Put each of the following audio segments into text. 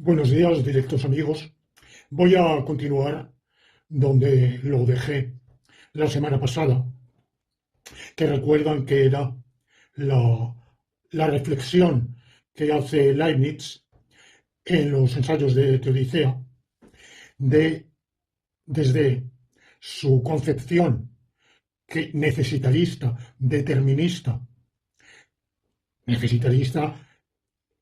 Buenos días, directos amigos. Voy a continuar donde lo dejé la semana pasada, que recuerdan que era la, la reflexión que hace Leibniz en los ensayos de Teodicea, de, desde su concepción que necesitarista, determinista, necesitarista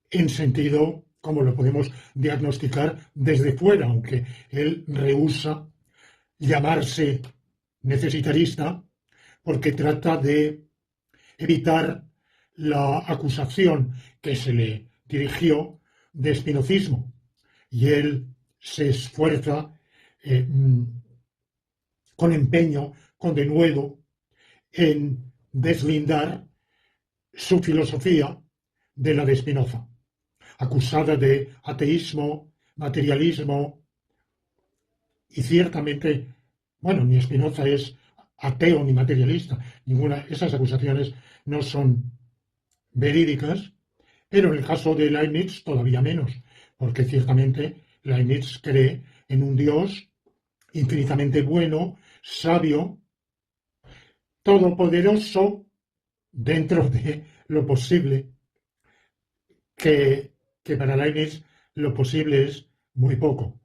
en sentido, como lo podemos diagnosticar desde fuera, aunque él rehúsa llamarse necesitarista porque trata de evitar la acusación que se le dirigió de espinocismo. Y él se esfuerza con empeño, con denuedo, en deslindar su filosofía de la de Spinoza, acusada de ateísmo, materialismo, y ciertamente, bueno, ni Spinoza es ateo ni materialista, ninguna, esas acusaciones no son verídicas, pero en el caso de Leibniz todavía menos, porque ciertamente Leibniz cree en un Dios infinitamente bueno, sabio, todopoderoso, dentro de lo posible, que para Leibniz lo posible es muy poco.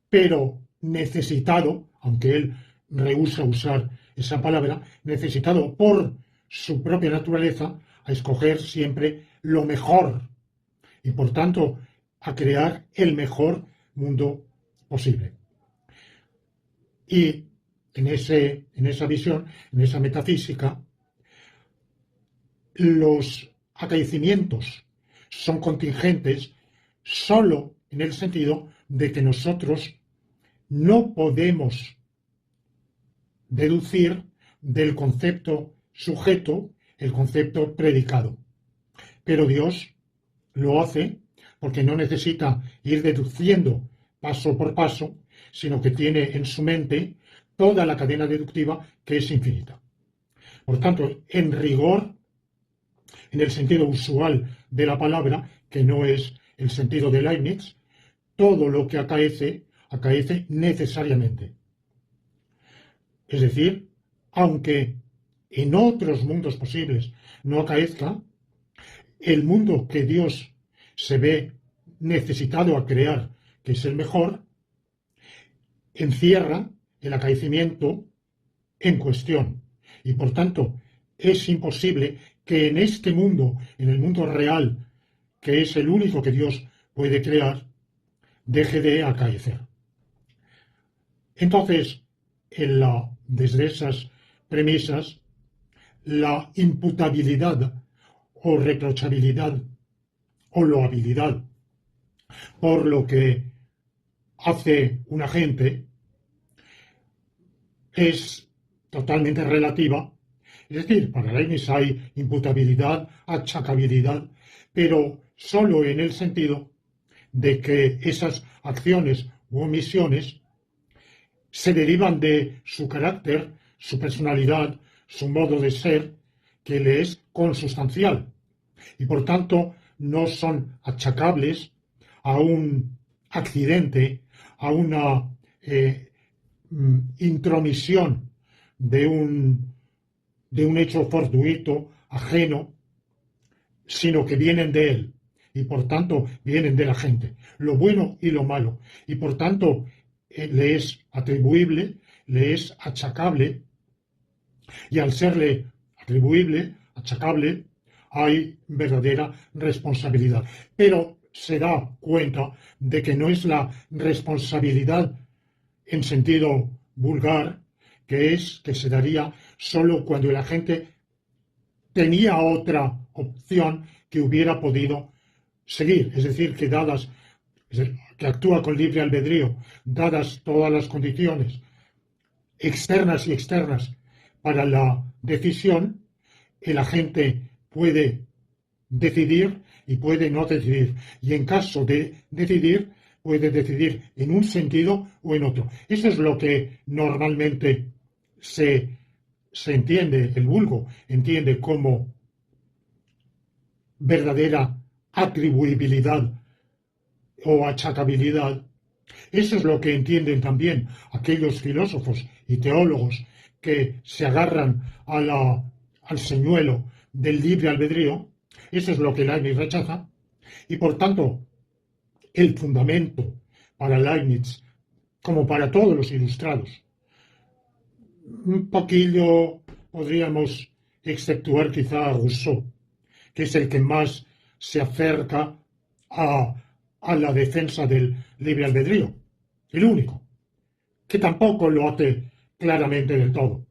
Pero necesitado, aunque él rehúsa usar esa palabra, necesitado por su propia naturaleza a escoger siempre lo mejor y por tanto a crear el mejor mundo posible. Y en esa visión, en esa metafísica, los acaecimientos son contingentes sólo en el sentido de que nosotros no podemos deducir del concepto sujeto el concepto predicado. Pero Dios lo hace porque no necesita ir deduciendo paso por paso, sino que tiene en su mente toda la cadena deductiva que es infinita. Por tanto, en rigor, en el sentido usual de la palabra, que no es el sentido de Leibniz, todo lo que acaece, acaece necesariamente. Es decir, aunque en otros mundos posibles no acaezca, el mundo que Dios se ve necesitado a crear, que es el mejor, encierra el acaecimiento en cuestión. Y por tanto, es imposible que en este mundo, en el mundo real, que es el único que Dios puede crear, deje de acaecer. Entonces, desde esas premisas, la imputabilidad o reprochabilidad o loabilidad por lo que hace un agente es totalmente relativa. Es decir, para Leibniz hay imputabilidad, achacabilidad, pero solo en el sentido de que esas acciones u omisiones se derivan de su carácter, su personalidad, su modo de ser, que le es consustancial, y por tanto no son achacables a un accidente, a una intromisión de un hecho fortuito, ajeno, sino que vienen de él y por tanto vienen de la gente, lo bueno y lo malo, y por tanto le es atribuible, le es achacable, y al serle atribuible, achacable, hay verdadera responsabilidad. Pero se da cuenta de que no es la responsabilidad en sentido vulgar, que se daría solo cuando el agente tenía otra opción que hubiera podido seguir. Es decir, que actúa con libre albedrío, dadas todas las condiciones externas y externas para la decisión, el agente puede decidir y puede no decidir. Y en caso de decidir, puede decidir en un sentido o en otro. Eso es lo que normalmente se entiende, el vulgo entiende como verdadera atribuibilidad o achacabilidad. Eso es lo que entienden también aquellos filósofos y teólogos que se agarran al señuelo del libre albedrío. Eso es lo que Leibniz rechaza. Y por tanto, el fundamento para Leibniz, como para todos los ilustrados, un poquillo podríamos exceptuar quizá a Rousseau, que es el que más se acerca a la defensa del libre albedrío, el único, que tampoco lo hace claramente del todo.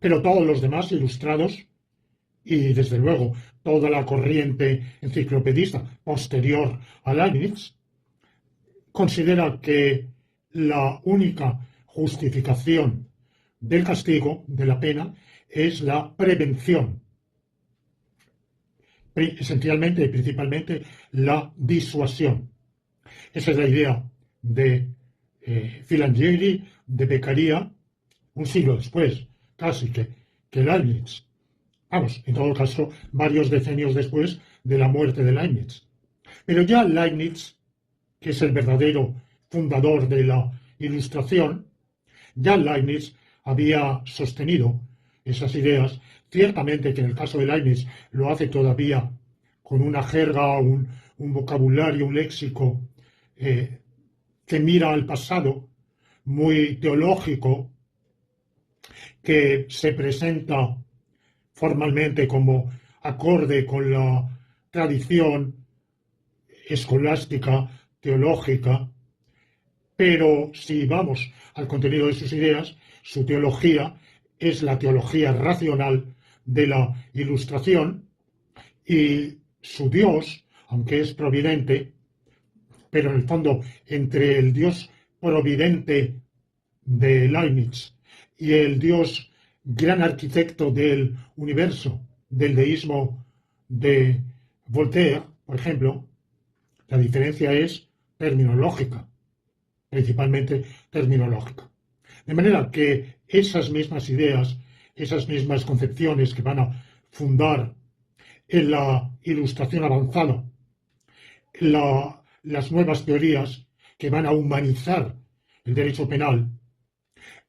Pero todos los demás ilustrados, y desde luego toda la corriente enciclopedista posterior a Leibniz, considera que la única justificación del castigo, de la pena, es la prevención, esencialmente y principalmente la disuasión. Esa es la idea de Filangieri, de Beccaria, un siglo después, casi que Leibniz. Vamos, en todo caso, varios decenios después de la muerte de Leibniz. Pero ya Leibniz, que es el verdadero fundador de la Ilustración, ya Leibniz había sostenido esas ideas. Ciertamente que en el caso de Leibniz lo hace todavía con una jerga, un vocabulario, un léxico que mira al pasado, muy teológico, que se presenta formalmente como acorde con la tradición escolástica, teológica, pero si vamos al contenido de sus ideas, su teología es la teología racional de la Ilustración, y su Dios, aunque es providente, pero en el fondo entre el Dios providente de Leibniz y el Dios gran arquitecto del universo, del deísmo de Voltaire, por ejemplo, la diferencia es terminológica, principalmente terminológica. De manera que esas mismas ideas, esas mismas concepciones que van a fundar en la Ilustración avanzada, las nuevas teorías que van a humanizar el derecho penal,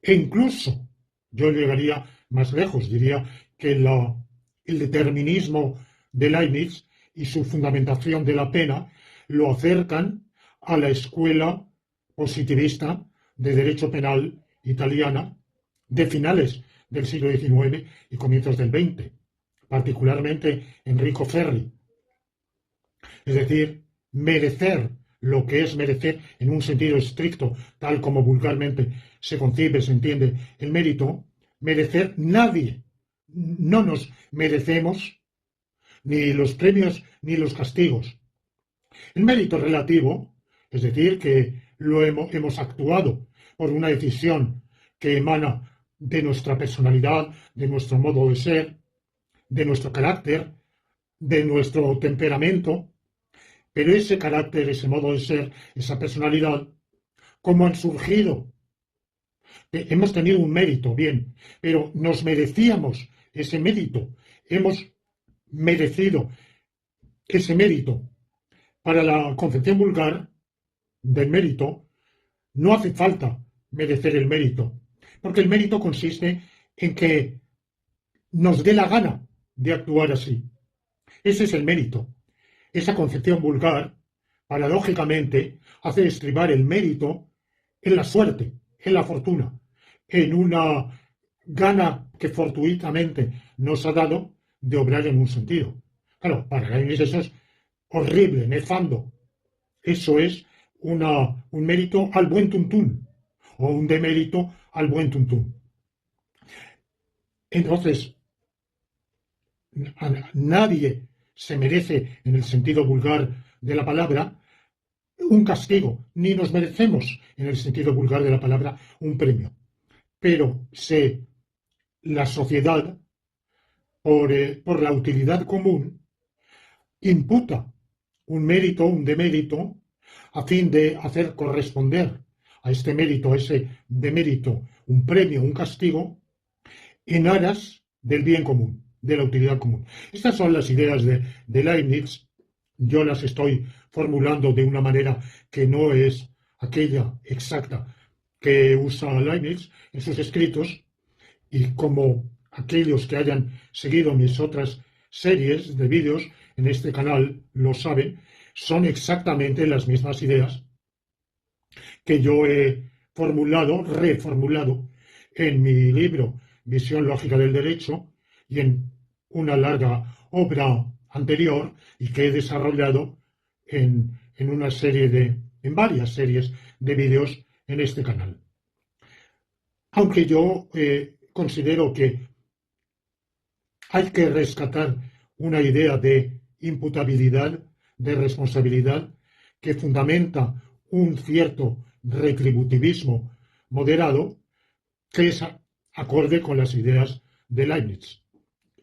e incluso yo llegaría más lejos, diría que el determinismo de Leibniz y su fundamentación de la pena lo acercan a la escuela positivista de derecho penal italiana de finales del siglo XIX y comienzos del XX, particularmente Enrico Ferri. Es decir, merecer lo que es merecer en un sentido estricto, tal como vulgarmente se concibe, se entiende el mérito, merecer nadie. No nos merecemos ni los premios ni los castigos. El mérito relativo, es decir, que hemos actuado por una decisión que emana de nuestra personalidad, de nuestro modo de ser, de nuestro carácter, de nuestro temperamento, pero ese carácter, ese modo de ser, esa personalidad, ¿cómo han surgido? Hemos tenido un mérito, bien, pero nos merecíamos ese mérito. Hemos merecido ese mérito. Para la concepción vulgar del mérito, no hace falta merecer el mérito, porque el mérito consiste en que nos dé la gana de actuar así. Ese es el mérito. Esa concepción vulgar, paradójicamente, hace estribar el mérito en la suerte, en la fortuna, en una gana que fortuitamente nos ha dado de obrar en un sentido. Claro, para Leibniz eso es horrible, nefando. Eso es un mérito al buen tuntún, o un demérito al buen tuntún. Entonces, nadie se merece, en el sentido vulgar de la palabra, un castigo, ni nos merecemos, en el sentido vulgar de la palabra, un premio. Pero la sociedad, por la utilidad común, imputa un mérito, un demérito, a fin de hacer corresponder a este mérito, a ese demérito, un premio, un castigo, en aras del bien común, de la utilidad común. Estas son las ideas de Leibniz, yo las estoy formulando de una manera que no es aquella exacta que usa Leibniz en sus escritos, y como aquellos que hayan seguido mis otras series de vídeos en este canal lo saben, son exactamente las mismas ideas que yo he formulado, reformulado en mi libro Visión Lógica del Derecho y en una larga obra anterior y que he desarrollado en varias series de vídeos en este canal. Aunque yo considero que hay que rescatar una idea de imputabilidad, de responsabilidad, que fundamenta un cierto retributivismo moderado que es acorde con las ideas de Leibniz.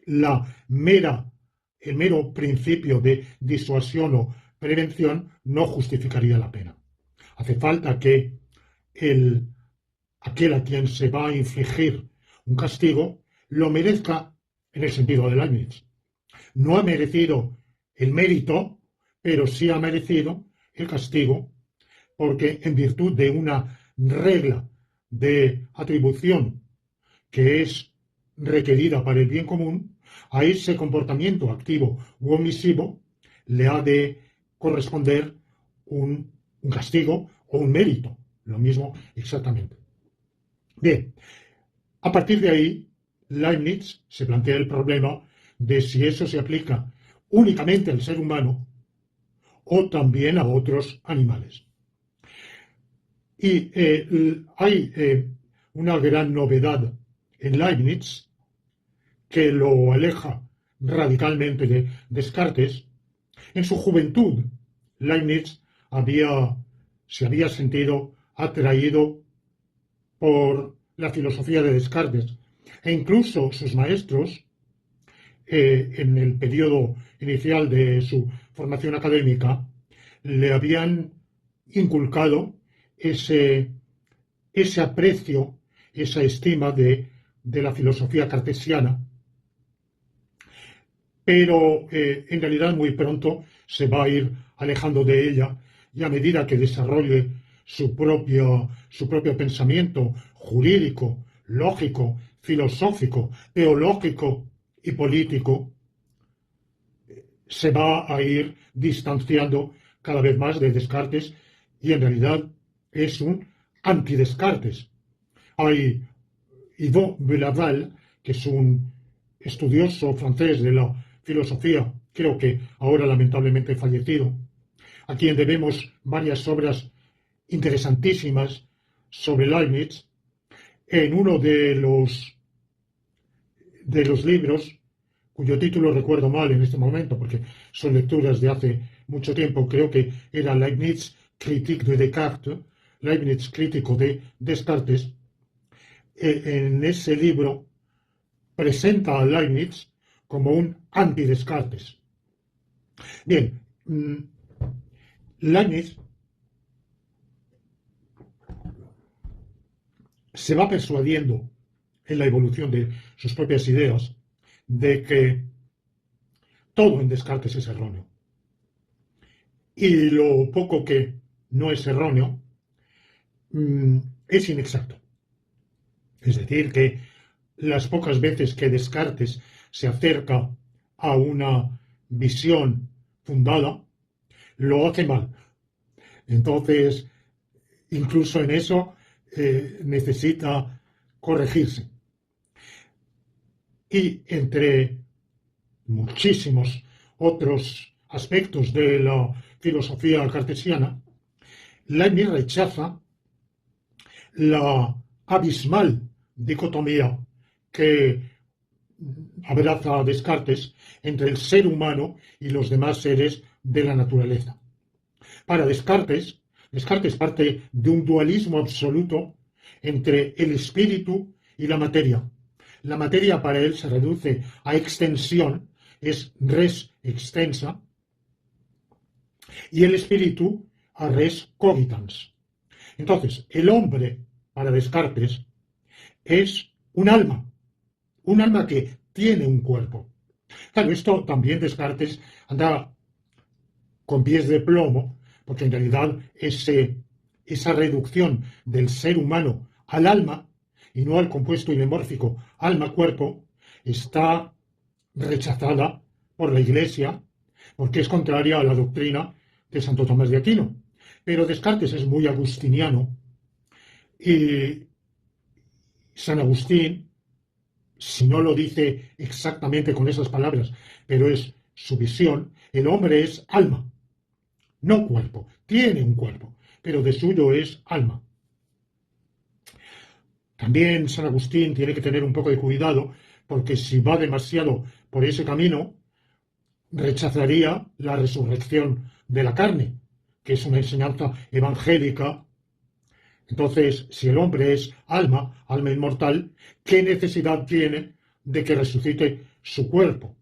El mero principio de disuasión o prevención no justificaría la pena. Hace falta que aquel a quien se va a infligir un castigo lo merezca en el sentido de Leibniz. No ha merecido el mérito, pero sí ha merecido el castigo, porque en virtud de una regla de atribución que es requerida para el bien común, a ese comportamiento activo u omisivo le ha de corresponder un castigo o un mérito, lo mismo exactamente. Bien, a partir de ahí, Leibniz se plantea el problema de si eso se aplica únicamente al ser humano o también a otros animales. Y hay una gran novedad en Leibniz que lo aleja radicalmente de Descartes. En su juventud, Leibniz se había sentido atraído por la filosofía de Descartes, e incluso sus maestros, en el periodo inicial de su formación académica, le habían inculcado ese aprecio, esa estima de la filosofía cartesiana, pero en realidad muy pronto se va a ir alejando de ella, y a medida que desarrolle su propio pensamiento jurídico, lógico, filosófico, teológico y político, se va a ir distanciando cada vez más de Descartes, y en realidad es un antidescartes. Hay Yvon Belaval, que es un estudioso francés de la filosofía, creo que ahora lamentablemente fallecido, a quien debemos varias obras interesantísimas sobre Leibniz. En uno de los libros, cuyo título recuerdo mal en este momento porque son lecturas de hace mucho tiempo, creo que era Leibniz Critique de Descartes, Leibniz crítico de Descartes. En ese libro presenta a Leibniz como un antidescartes. Bien, Leibniz se va persuadiendo en la evolución de sus propias ideas de que todo en Descartes es erróneo. Y lo poco que no es erróneo es inexacto. Es decir, que las pocas veces que Descartes se acerca a una visión fundada, lo hace mal. Entonces, incluso en eso necesita corregirse. Y entre muchísimos otros aspectos de la filosofía cartesiana, Leibniz rechaza la abismal dicotomía que abraza a Descartes entre el ser humano y los demás seres de la naturaleza. Para Descartes parte de un dualismo absoluto entre el espíritu y la materia. La materia para él se reduce a extensión, es res extensa, y el espíritu a res cogitans. Entonces, el hombre, para Descartes, es un alma que tiene un cuerpo. Claro, esto también Descartes anda con pies de plomo, porque en realidad esa reducción del ser humano al alma, y no al compuesto inemórfico alma-cuerpo, está rechazada por la Iglesia, porque es contraria a la doctrina de Santo Tomás de Aquino. Pero Descartes es muy agustiniano y San Agustín, si no lo dice exactamente con esas palabras, pero es su visión, el hombre es alma, no cuerpo. Tiene un cuerpo, pero de suyo es alma. También San Agustín tiene que tener un poco de cuidado, porque si va demasiado por ese camino, rechazaría la resurrección de la carne, que es una enseñanza evangélica. Entonces, si el hombre es alma, alma inmortal, ¿qué necesidad tiene de que resucite su cuerpo?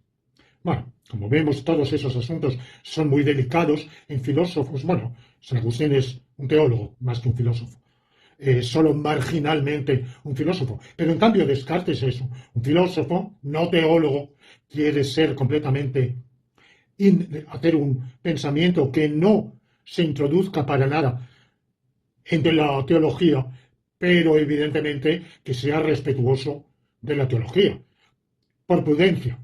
Bueno, como vemos, todos esos asuntos son muy delicados en filósofos. Bueno, San Agustín es un teólogo más que un filósofo. Solo marginalmente un filósofo. Pero en cambio Descartes es un filósofo, no teólogo, quiere ser completamente, hacer un pensamiento que no se introduzca para nada entre la teología, pero evidentemente que sea respetuoso de la teología, por prudencia.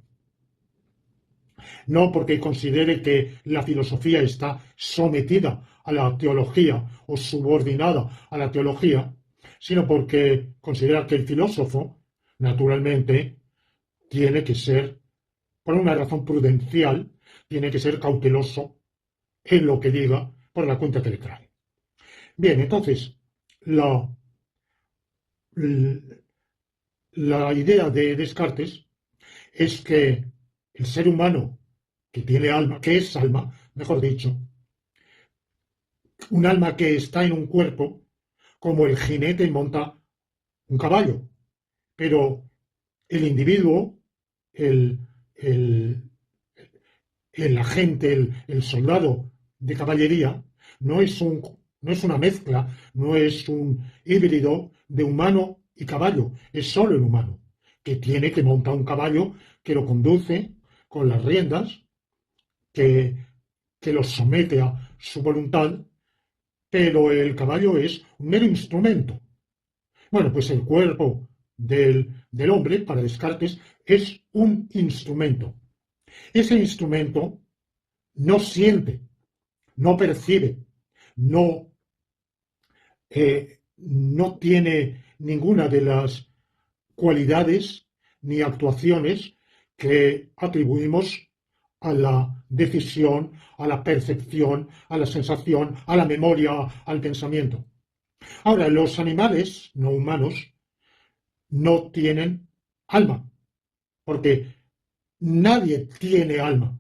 No porque considere que la filosofía está sometida a la teología o subordinada a la teología, sino porque considera que el filósofo, naturalmente, tiene que ser, por una razón prudencial, tiene que ser cauteloso en lo que diga por la cuenta que le trae. Bien, entonces, la idea de Descartes es que el ser humano que tiene alma, que es alma, mejor dicho, un alma que está en un cuerpo, como el jinete monta un caballo, pero el individuo, el, el, el agente, el soldado de caballería, no es una mezcla, no es un híbrido de humano y caballo, es solo el humano, que tiene que montar un caballo que lo conduce con las riendas, que, que lo somete a su voluntad, pero el caballo es un mero instrumento. Bueno, pues el cuerpo del hombre, para Descartes, es un instrumento. Ese instrumento no siente, no percibe, no, no tiene ninguna de las cualidades ni actuaciones que atribuimos a la decisión, a la percepción, a la sensación, a la memoria, al pensamiento. Ahora, los animales no humanos no tienen alma, porque nadie tiene alma.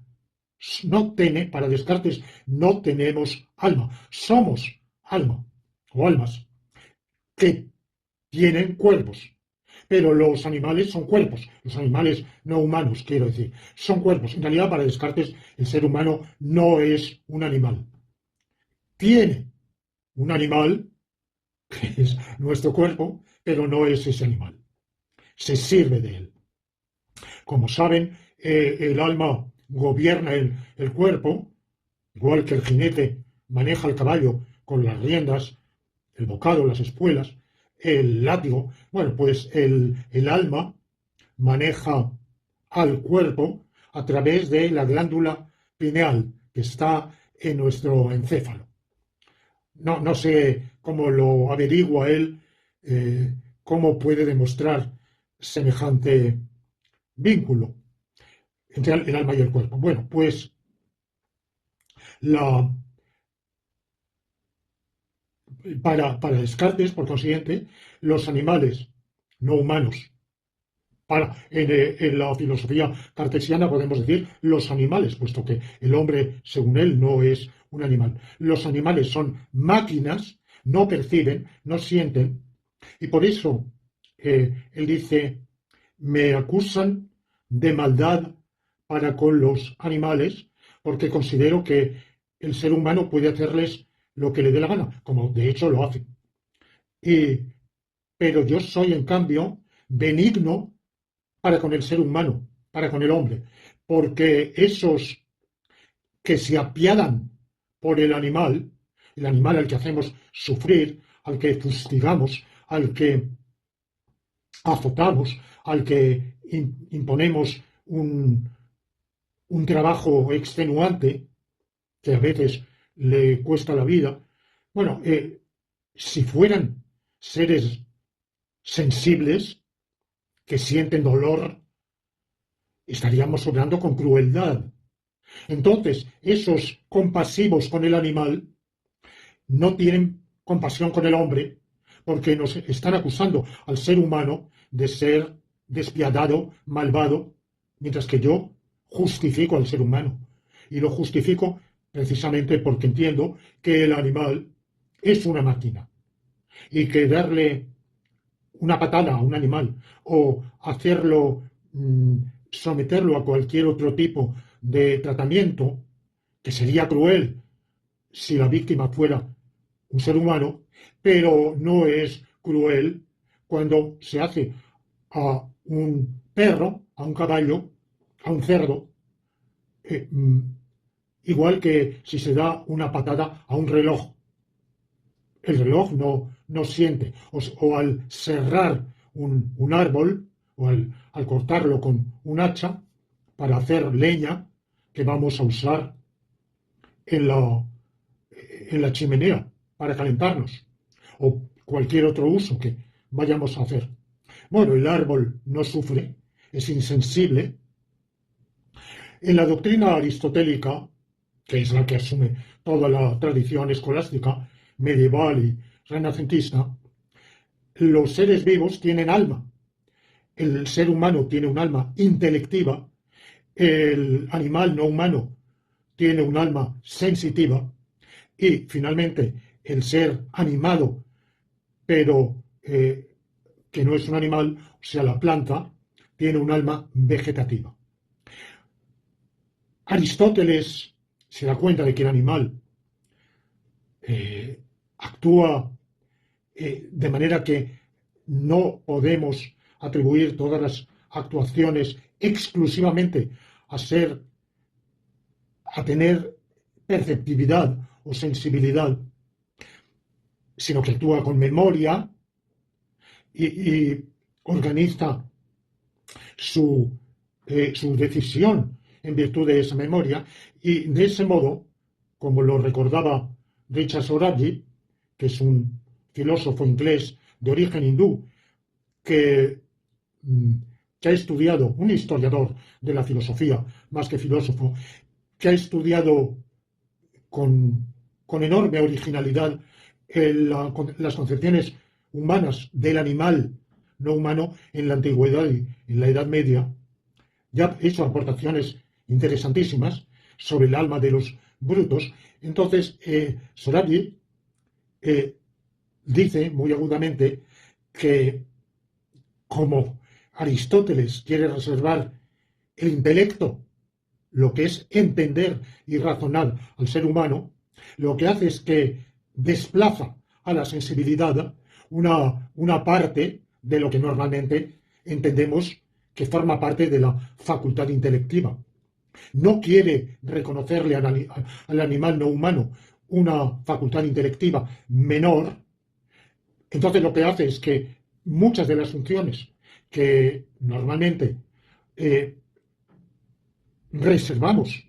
No tiene, para Descartes, no tenemos alma. Somos alma o almas que tienen cuerpos. Pero los animales son cuerpos. Los animales no humanos, quiero decir, son cuerpos. En realidad, para Descartes, el ser humano no es un animal. Tiene un animal, que es nuestro cuerpo, pero no es ese animal. Se sirve de él. Como saben, el alma gobierna el cuerpo, igual que el jinete maneja el caballo con las riendas, el bocado, las espuelas, el látigo. Bueno, pues el alma maneja al cuerpo a través de la glándula pineal que está en nuestro encéfalo. No sé cómo lo averigua él, cómo puede demostrar semejante vínculo entre el alma y el cuerpo. Bueno, pues la, para Descartes, por consiguiente, los animales no humanos, en la filosofía cartesiana podemos decir los animales, puesto que el hombre, según él, no es un animal. Los animales son máquinas, no perciben, no sienten, y por eso él dice, me acusan de maldad para con los animales, porque considero que el ser humano puede hacerles lo que le dé la gana, como de hecho lo hace. Pero yo soy, en cambio, benigno para con el ser humano, para con el hombre, porque esos que se apiadan por el animal al que hacemos sufrir, al que fustigamos, al que azotamos, al que imponemos un trabajo extenuante que a veces le cuesta la vida. Bueno, si fueran seres sensibles que sienten dolor, estaríamos obrando con crueldad. Entonces, esos compasivos con el animal no tienen compasión con el hombre porque nos están acusando al ser humano de ser despiadado, malvado, mientras que yo justifico al ser humano. Y lo justifico precisamente porque entiendo que el animal es una máquina y que darle una patada a un animal o hacerlo, someterlo a cualquier otro tipo de tratamiento, que sería cruel si la víctima fuera un ser humano, pero no es cruel cuando se hace a un perro, a un caballo, a un cerdo, igual que si se da una patada a un reloj. El reloj no siente, o al serrar un árbol, o al cortarlo con un hacha para hacer leña que vamos a usar en la chimenea para calentarnos, o cualquier otro uso que vayamos a hacer. Bueno, el árbol no sufre, es insensible. En la doctrina aristotélica, que es la que asume toda la tradición escolástica, medieval y renacentista, los seres vivos tienen alma. El ser humano tiene un alma intelectiva, el animal no humano tiene un alma sensitiva y finalmente el ser animado, pero que no es un animal, o sea, la planta, tiene un alma vegetativa. Aristóteles se da cuenta de que el animal actúa de manera que no podemos atribuir todas las actuaciones exclusivamente a tener perceptividad o sensibilidad, sino que actúa con memoria y organiza su decisión en virtud de esa memoria, y de ese modo, como lo recordaba Richard Sorabji, que es un filósofo inglés de origen hindú, que, que ha estudiado, un historiador de la filosofía, más que filósofo, que ha estudiado con enorme originalidad las concepciones humanas del animal no humano en la antigüedad y en la Edad Media, ya ha hecho aportaciones interesantísimas sobre el alma de los brutos. Entonces, Sorabji dice muy agudamente que como Aristóteles quiere reservar el intelecto, lo que es entender y razonar al ser humano, lo que hace es que desplaza a la sensibilidad una parte de lo que normalmente entendemos que forma parte de la facultad intelectiva. No quiere reconocerle al animal no humano una facultad intelectiva menor. Entonces lo que hace es que muchas de las funciones que normalmente reservamos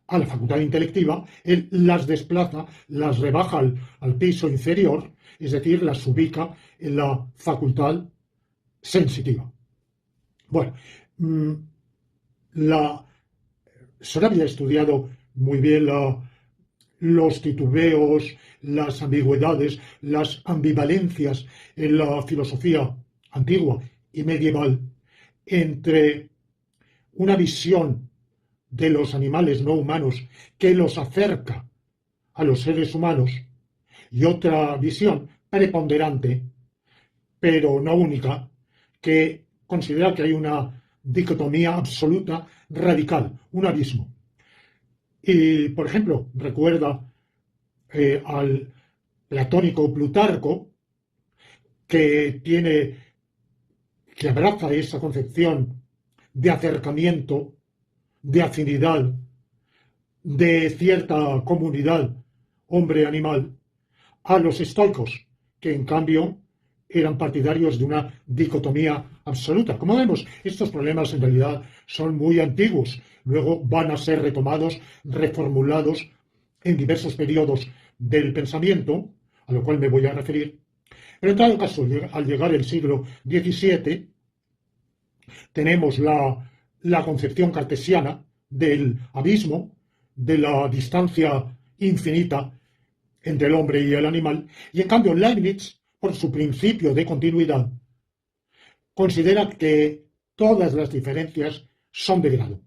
a la facultad intelectiva, él las desplaza, las rebaja al piso inferior, es decir, las ubica en la facultad sensitiva. Bueno, Sorabji ha estudiado muy bien los titubeos, las ambigüedades, las ambivalencias en la filosofía antigua y medieval entre una visión de los animales no humanos que los acerca a los seres humanos y otra visión preponderante, pero no única, que considera que hay una dicotomía absoluta, radical, un abismo. Y, por ejemplo, recuerda al platónico Plutarco, que abraza esa concepción de acercamiento, de afinidad, de cierta comunidad hombre-animal, a los estoicos, que en cambio eran partidarios de una dicotomía absoluta. Como vemos, estos problemas en realidad son muy antiguos, luego van a ser retomados, reformulados en diversos periodos del pensamiento, a lo cual me voy a referir. Pero en todo caso, al llegar el siglo XVII, tenemos la concepción cartesiana del abismo, de la distancia infinita entre el hombre y el animal, y en cambio Leibniz, por su principio de continuidad, considera que todas las diferencias son de grado.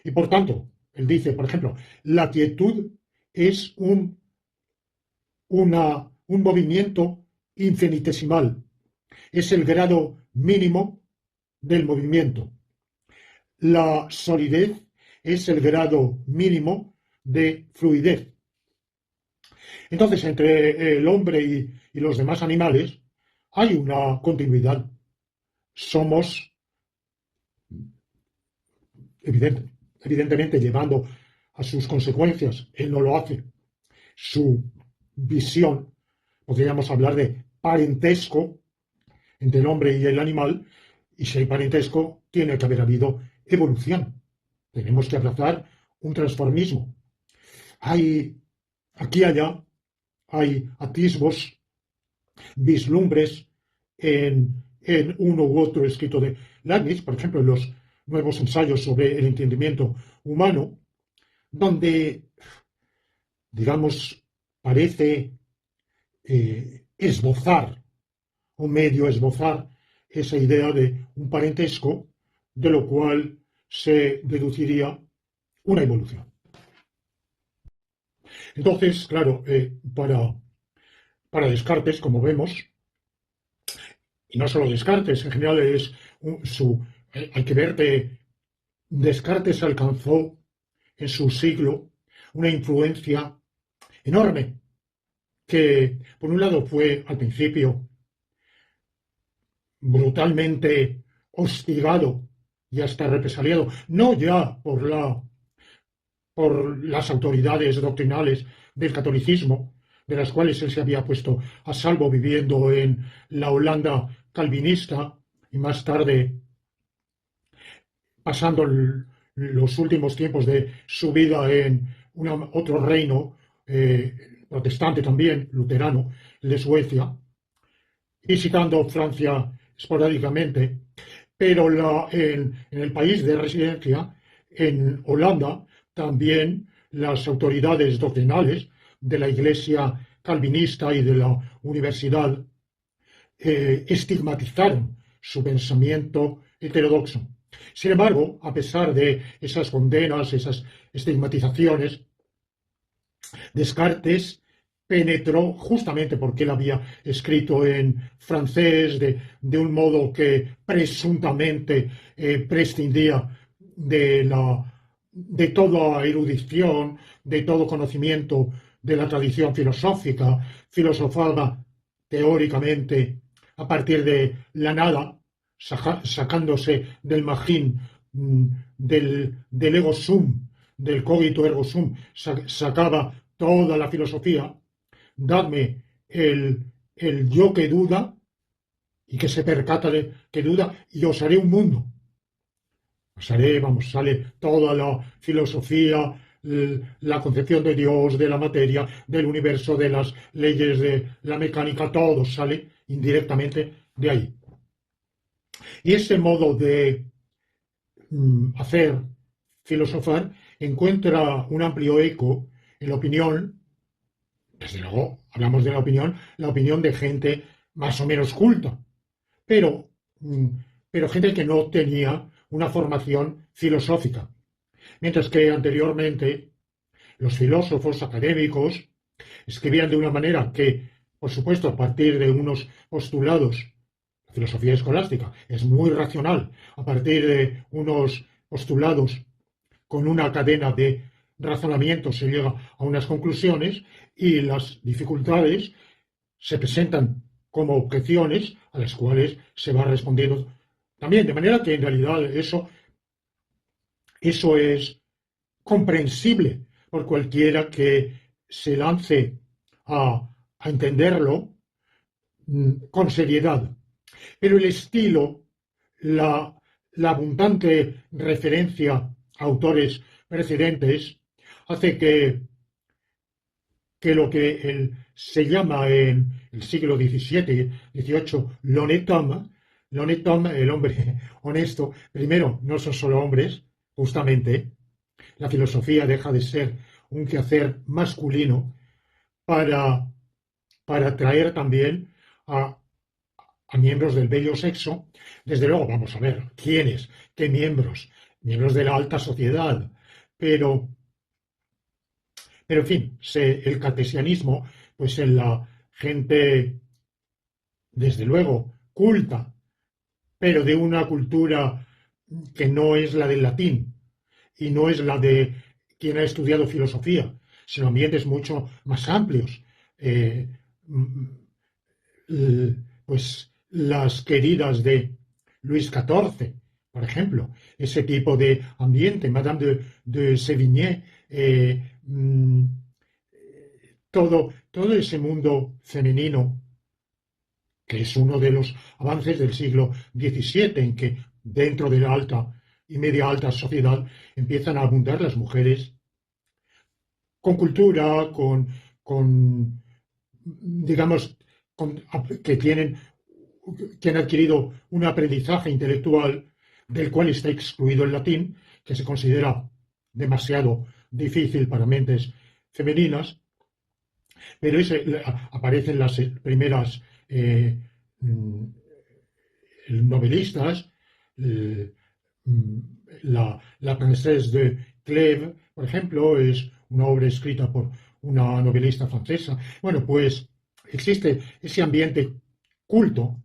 Y por tanto, él dice, por ejemplo, la quietud es un movimiento infinitesimal, es el grado mínimo del movimiento. La solidez es el grado mínimo de fluidez. Entonces, entre el hombre y los demás animales hay una continuidad. Somos, evidentemente, llevando a sus consecuencias, él no lo hace, su visión, podríamos hablar de parentesco entre el hombre y el animal, y si hay parentesco, tiene que haber habido evolución. Tenemos que abrazar un transformismo. Aquí y allá, hay atisbos, vislumbres en uno u otro escrito de Leibniz, por ejemplo, en los nuevos ensayos sobre el entendimiento humano, donde, digamos, parece esbozar o medio esbozar esa idea de un parentesco, de lo cual se deduciría una evolución. Entonces, claro, para Descartes, como vemos, y no solo Descartes, en general hay que ver que Descartes alcanzó en su siglo una influencia enorme, que por un lado fue al principio brutalmente hostigado y hasta represaliado, no ya por las autoridades doctrinales del catolicismo, de las cuales él se había puesto a salvo viviendo en la Holanda calvinista y más tarde pasando los últimos tiempos de su vida en otro reino protestante también, luterano, el de Suecia, visitando Francia esporádicamente, pero en el país de residencia, en Holanda, también las autoridades doctrinales de la Iglesia calvinista y de la universidad estigmatizaron su pensamiento heterodoxo. Sin embargo, a pesar de esas condenas, esas estigmatizaciones, Descartes penetró justamente porque él había escrito en francés de un modo que presuntamente prescindía de toda erudición, de todo conocimiento de la tradición filosófica, filosofaba teóricamente a partir de la nada, sacándose del magín del ego sum, del cogito ergo sum, sacaba toda la filosofía. Dadme el yo que duda y que se percata de que duda, y os haré un mundo. Os haré, vamos, sale toda la filosofía, la concepción de Dios, de la materia, del universo, de las leyes de la mecánica, todo sale indirectamente de ahí. Y ese modo de hacer filosofar encuentra un amplio eco en la opinión, desde luego hablamos de la opinión de gente más o menos culta, pero gente que no tenía una formación filosófica. Mientras que anteriormente los filósofos académicos escribían de una manera que, por supuesto, a partir de unos postulados, la filosofía escolástica es muy racional, a partir de unos postulados con una cadena de razonamiento se llega a unas conclusiones y las dificultades se presentan como objeciones a las cuales se va respondiendo también, de manera que en realidad eso es comprensible por cualquiera que se lance a entenderlo con seriedad. Pero el estilo, la abundante referencia a autores precedentes hace que lo que se llama en el siglo XVII, XVIII, l'honnête homme, el hombre honesto, primero, no son solo hombres, justamente, la filosofía deja de ser un quehacer masculino para atraer también a miembros del bello sexo. Desde luego, vamos a ver, ¿quiénes? ¿Qué miembros? Miembros de la alta sociedad. Pero en fin, el cartesianismo, pues en la gente, desde luego, culta, pero de una cultura que no es la del latín y no es la de quien ha estudiado filosofía, sino ambientes mucho más amplios. Pues las queridas de Luis XIV, por ejemplo, ese tipo de ambiente, Madame de Sévigné, todo ese mundo femenino, que es uno de los avances del siglo XVII, en que dentro de la alta y media alta sociedad empiezan a abundar las mujeres con cultura, digamos, que han adquirido un aprendizaje intelectual del cual está excluido el latín, que se considera demasiado difícil para mentes femeninas, pero aparecen las primeras novelistas, la Princesse de Clèves, por ejemplo, es una obra escrita por una novelista francesa. Bueno, pues existe ese ambiente culto,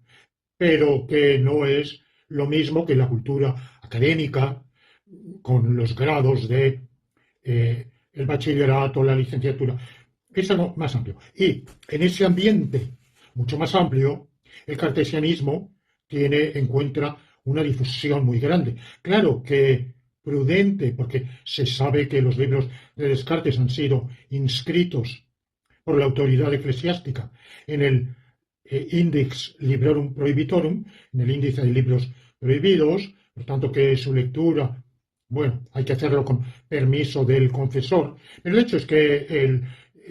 pero que no es lo mismo que la cultura académica, con los grados de el bachillerato, la licenciatura. Es algo más amplio. Y en ese ambiente mucho más amplio, el cartesianismo encuentra una difusión muy grande. Claro que prudente, porque se sabe que los libros de Descartes han sido inscritos por la autoridad eclesiástica en el Index Librorum Prohibitorum, en el índice de libros prohibidos, por tanto que su lectura, bueno, hay que hacerlo con permiso del confesor, pero el hecho es que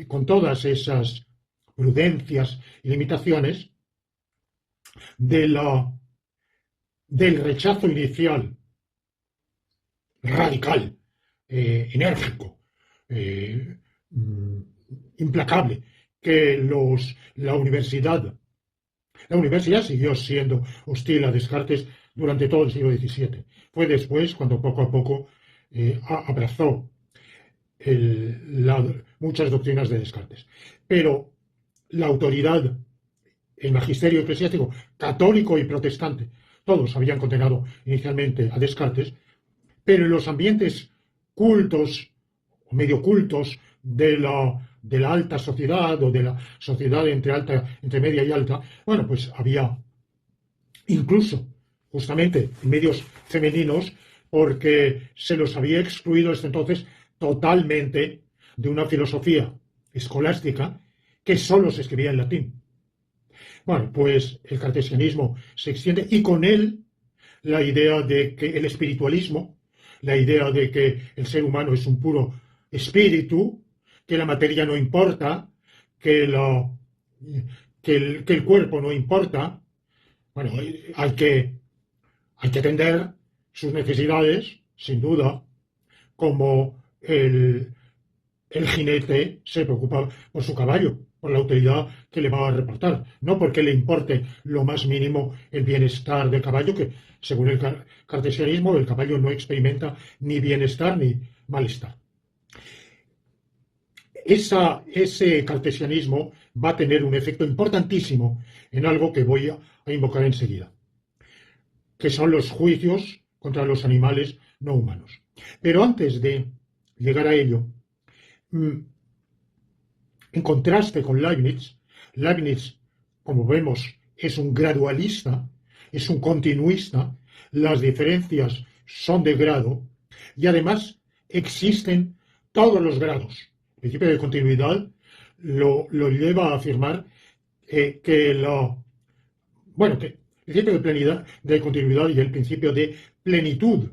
con todas esas prudencias y limitaciones del rechazo inicial radical, enérgico, implacable, que la universidad siguió siendo hostil a Descartes durante todo el siglo XVII. Fue después cuando poco a poco abrazó muchas doctrinas de Descartes. Pero la autoridad, el magisterio eclesiástico católico y protestante, todos habían condenado inicialmente a Descartes, pero en los ambientes cultos o medio cultos de la alta sociedad o de la sociedad entre media y alta, bueno, pues había incluso justamente medios femeninos, porque se los había excluido hasta entonces totalmente de una filosofía escolástica que solo se escribía en latín. Bueno, pues el cartesianismo se extiende y con él la idea de que el espiritualismo, la idea de que el ser humano es un puro espíritu, que la materia no importa, que el cuerpo no importa. Bueno, hay que atender sus necesidades, sin duda, como el jinete se preocupa por su caballo, por la utilidad que le va a reportar, no porque le importe lo más mínimo el bienestar del caballo, que según el cartesianismo el caballo no experimenta ni bienestar ni malestar. Ese cartesianismo va a tener un efecto importantísimo en algo que voy a invocar enseguida, que son los juicios contra los animales no humanos. Pero antes de llegar a ello, en contraste con Leibniz, como vemos, es un gradualista, es un continuista, las diferencias son de grado y además existen todos los grados. El principio de continuidad lo lleva a afirmar que el principio de plenidad, de continuidad y el principio de plenitud.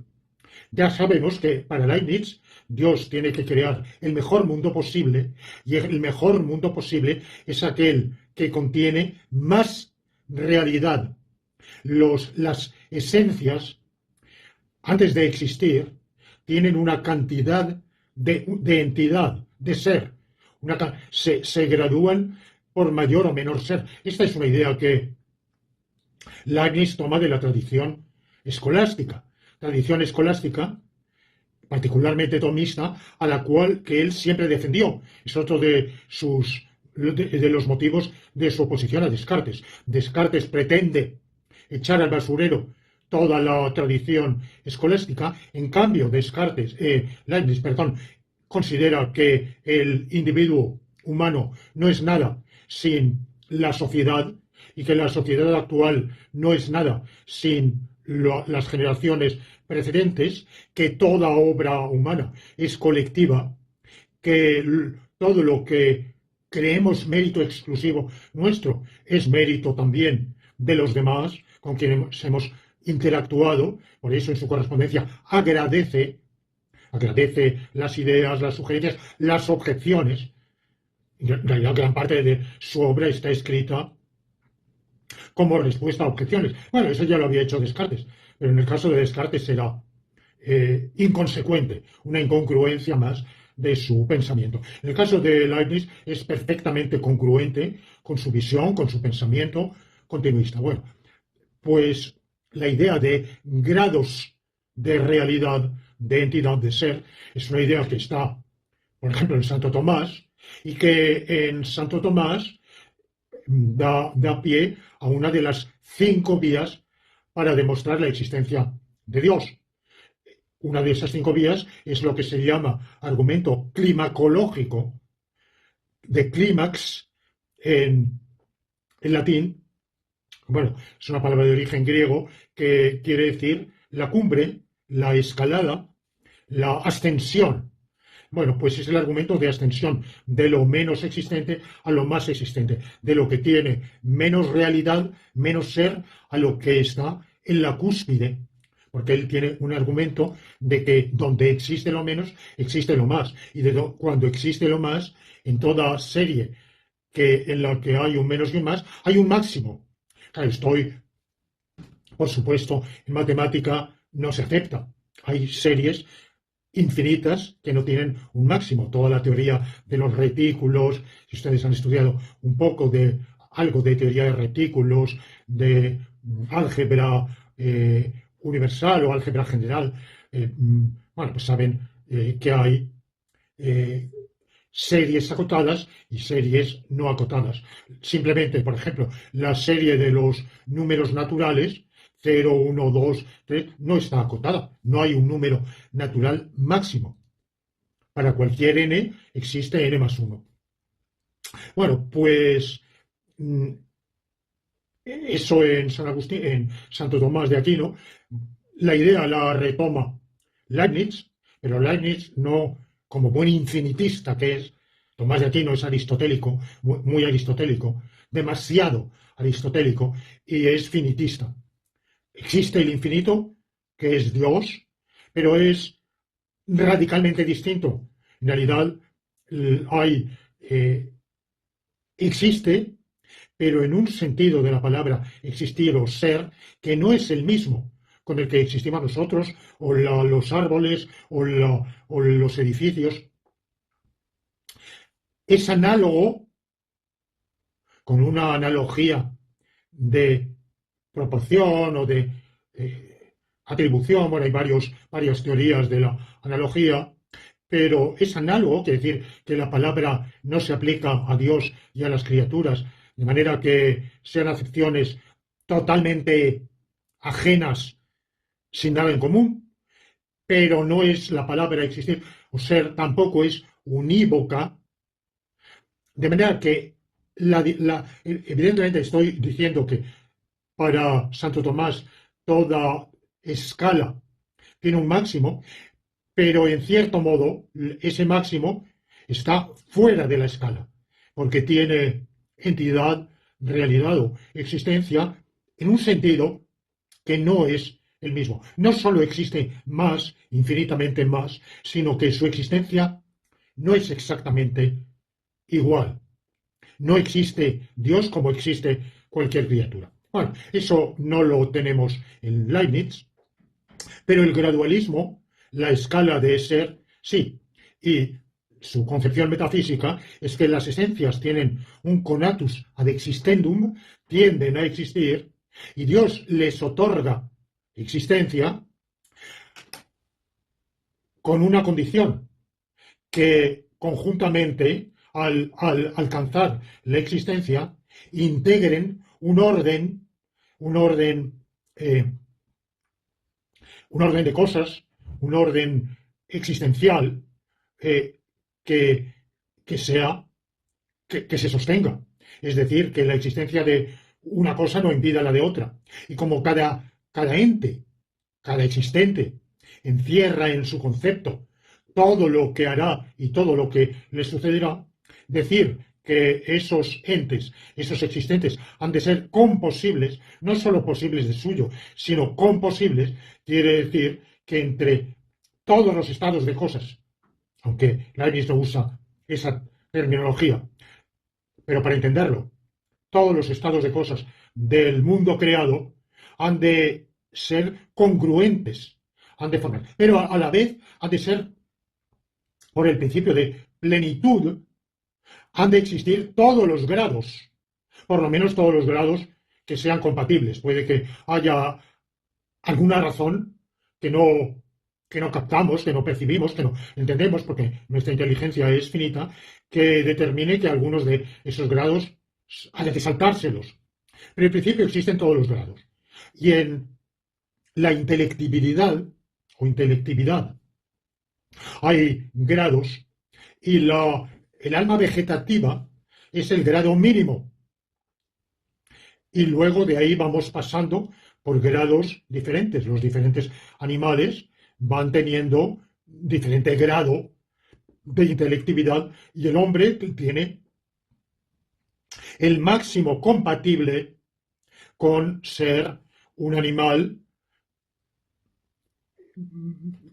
Ya sabemos que para Leibniz Dios tiene que crear el mejor mundo posible y el mejor mundo posible es aquel que contiene más realidad. Las esencias, antes de existir, tienen una cantidad de entidad, de ser. Se gradúan por mayor o menor ser. Esta es una idea que Leibniz toma de la tradición escolástica. Tradición escolástica, particularmente tomista, a la cual que él siempre defendió. Es otro de los motivos de su oposición a Descartes. Descartes pretende echar al basurero toda la tradición escolástica. En cambio, Leibniz, considera que el individuo humano no es nada sin la sociedad y que la sociedad actual no es nada sin las generaciones precedentes, que toda obra humana es colectiva, que todo lo que creemos mérito exclusivo nuestro es mérito también de los demás con quienes hemos interactuado. Por eso en su correspondencia agradece las ideas, las sugerencias, las objeciones. En realidad, gran parte de su obra está escrita como respuesta a objeciones. Bueno, eso ya lo había hecho Descartes, pero en el caso de Descartes será inconsecuente, una incongruencia más de su pensamiento. En el caso de Leibniz es perfectamente congruente con su visión, con su pensamiento continuista. Bueno, pues la idea de grados de realidad, de entidad, de ser, es una idea que está, por ejemplo, en Santo Tomás, y que en Santo Tomás da pie a una de las 5 vías para demostrar la existencia de Dios. Una de esas 5 vías es lo que se llama argumento climacológico, de clímax en latín. Bueno, es una palabra de origen griego que quiere decir la cumbre, la escalada, la ascensión. Bueno, pues es el argumento de ascensión de lo menos existente a lo más existente, de lo que tiene menos realidad, menos ser, a lo que está en la cúspide, porque él tiene un argumento de que donde existe lo menos, existe lo más, y cuando existe lo más, en toda serie en la que hay un menos y un más, hay un máximo. Claro, por supuesto, en matemática no se acepta. Hay series infinitas que no tienen un máximo. Toda la teoría de los retículos, si ustedes han estudiado un poco de algo de teoría de retículos, de álgebra universal o álgebra general, bueno, pues saben que hay series acotadas y series no acotadas. Simplemente, por ejemplo, la serie de los números naturales, 0, 1, 2, 3, no está acotada. No hay un número natural máximo. Para cualquier n existe n más 1. Bueno, pues eso en San Agustín, en Santo Tomás de Aquino, la idea la retoma Leibniz, pero Leibniz no, como buen infinitista que es, Tomás de Aquino es aristotélico, muy aristotélico, demasiado aristotélico, y es finitista. Existe el infinito, que es Dios, pero es radicalmente distinto. En realidad existe, pero en un sentido de la palabra existir o ser que no es el mismo con el que existimos nosotros, o los árboles, o los edificios. Es análogo, con una analogía de proporción o de atribución. Bueno, hay varias teorías de la analogía, pero es análogo, quiere decir que la palabra no se aplica a Dios y a las criaturas, de manera que sean acepciones totalmente ajenas, sin nada en común, pero no es la palabra existir o ser, tampoco es unívoca, de manera que evidentemente estoy diciendo que para Santo Tomás toda escala tiene un máximo, pero en cierto modo ese máximo está fuera de la escala, porque tiene entidad, realidad o existencia en un sentido que no es el mismo. No solo existe más, infinitamente más, sino que su existencia no es exactamente igual. No existe Dios como existe cualquier criatura. Bueno, eso no lo tenemos en Leibniz, pero el gradualismo, la escala de ser, sí. Y su concepción metafísica es que las esencias tienen un conatus ad existendum, tienden a existir, y Dios les otorga existencia con una condición, que conjuntamente, al alcanzar la existencia, integren un orden, eh, un orden de cosas, un orden existencial eh, que, que sea, que se sostenga. Es decir, que la existencia de una cosa no impida la de otra. Y como cada ente, cada existente, encierra en su concepto todo lo que hará y todo lo que le sucederá, decir que esos entes, esos existentes, han de ser composibles, no solo posibles de suyo, sino composibles, quiere decir que entre todos los estados de cosas, aunque Leibniz no usa esa terminología, pero para entenderlo, todos los estados de cosas del mundo creado han de ser congruentes, han de formar, pero a la vez han de ser, por el principio de plenitud, han de existir todos los grados, por lo menos todos los grados que sean compatibles. Puede que haya alguna razón que no captamos, que no percibimos, que no entendemos, porque nuestra inteligencia es finita, que determine que algunos de esos grados haya que saltárselos. Pero en principio existen todos los grados. Y en la intelectibilidad o intelectividad hay grados y el alma vegetativa es el grado mínimo. Y luego de ahí vamos pasando por grados diferentes. Los diferentes animales van teniendo diferente grado de intelectividad y el hombre tiene el máximo compatible con ser un animal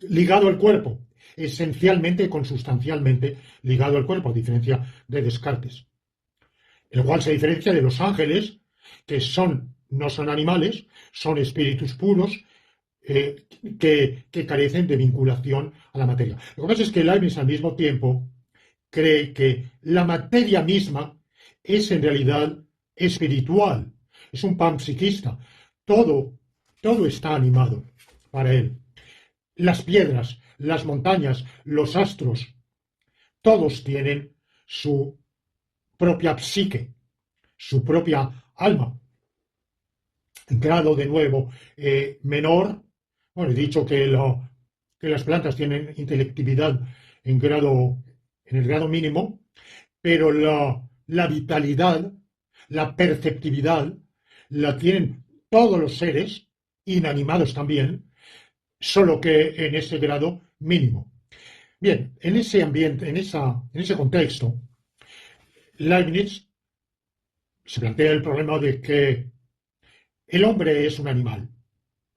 ligado al cuerpo, esencialmente, consustancialmente ligado al cuerpo, a diferencia de Descartes, el cual se diferencia de los ángeles, que no son animales, son espíritus puros, que carecen de vinculación a la materia. Lo que pasa es que Leibniz al mismo tiempo cree que la materia misma es en realidad espiritual, es un panpsiquista, todo está animado para él. Las piedras, las montañas, los astros, todos tienen su propia psique, su propia alma. Grado de nuevo menor. Bueno, he dicho que las plantas tienen intelectividad en el grado mínimo, pero la vitalidad, la perceptividad, la tienen todos los seres, inanimados también, solo que en ese grado mínimo. Bien, en ese ambiente, en ese contexto, Leibniz se plantea el problema de que el hombre es un animal,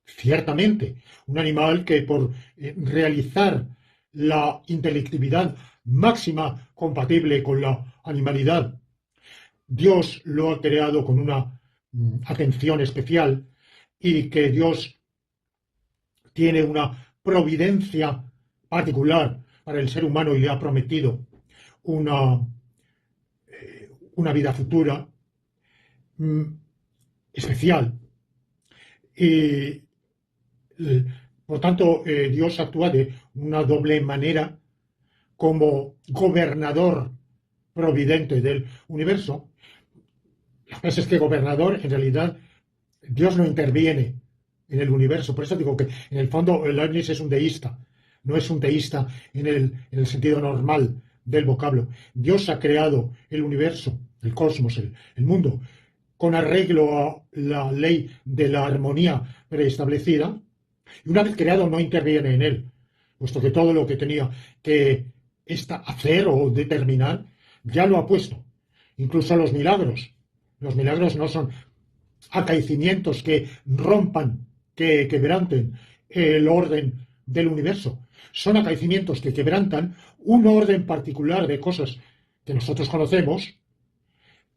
ciertamente, un animal que por realizar la intelectividad máxima compatible con la animalidad, Dios lo ha creado con una atención especial y que Dios tiene una providencia particular para el ser humano y le ha prometido una, una vida futura especial. Y, por tanto, Dios actúa de una doble manera como gobernador providente del universo. La frase es que gobernador, en realidad, Dios no interviene en el universo. Por eso digo que, en el fondo, Leibniz es un deísta. No es un teísta en el sentido normal del vocablo. Dios ha creado el universo, el cosmos, el mundo, con arreglo a la ley de la armonía preestablecida, y una vez creado no interviene en él. puesto que todo lo que tenía que hacer o determinar ya lo ha puesto. Incluso los milagros. Los milagros no son acaecimientos que rompan, que quebranten el orden del universo. Son acaecimientos que quebrantan un orden particular de cosas que nosotros conocemos,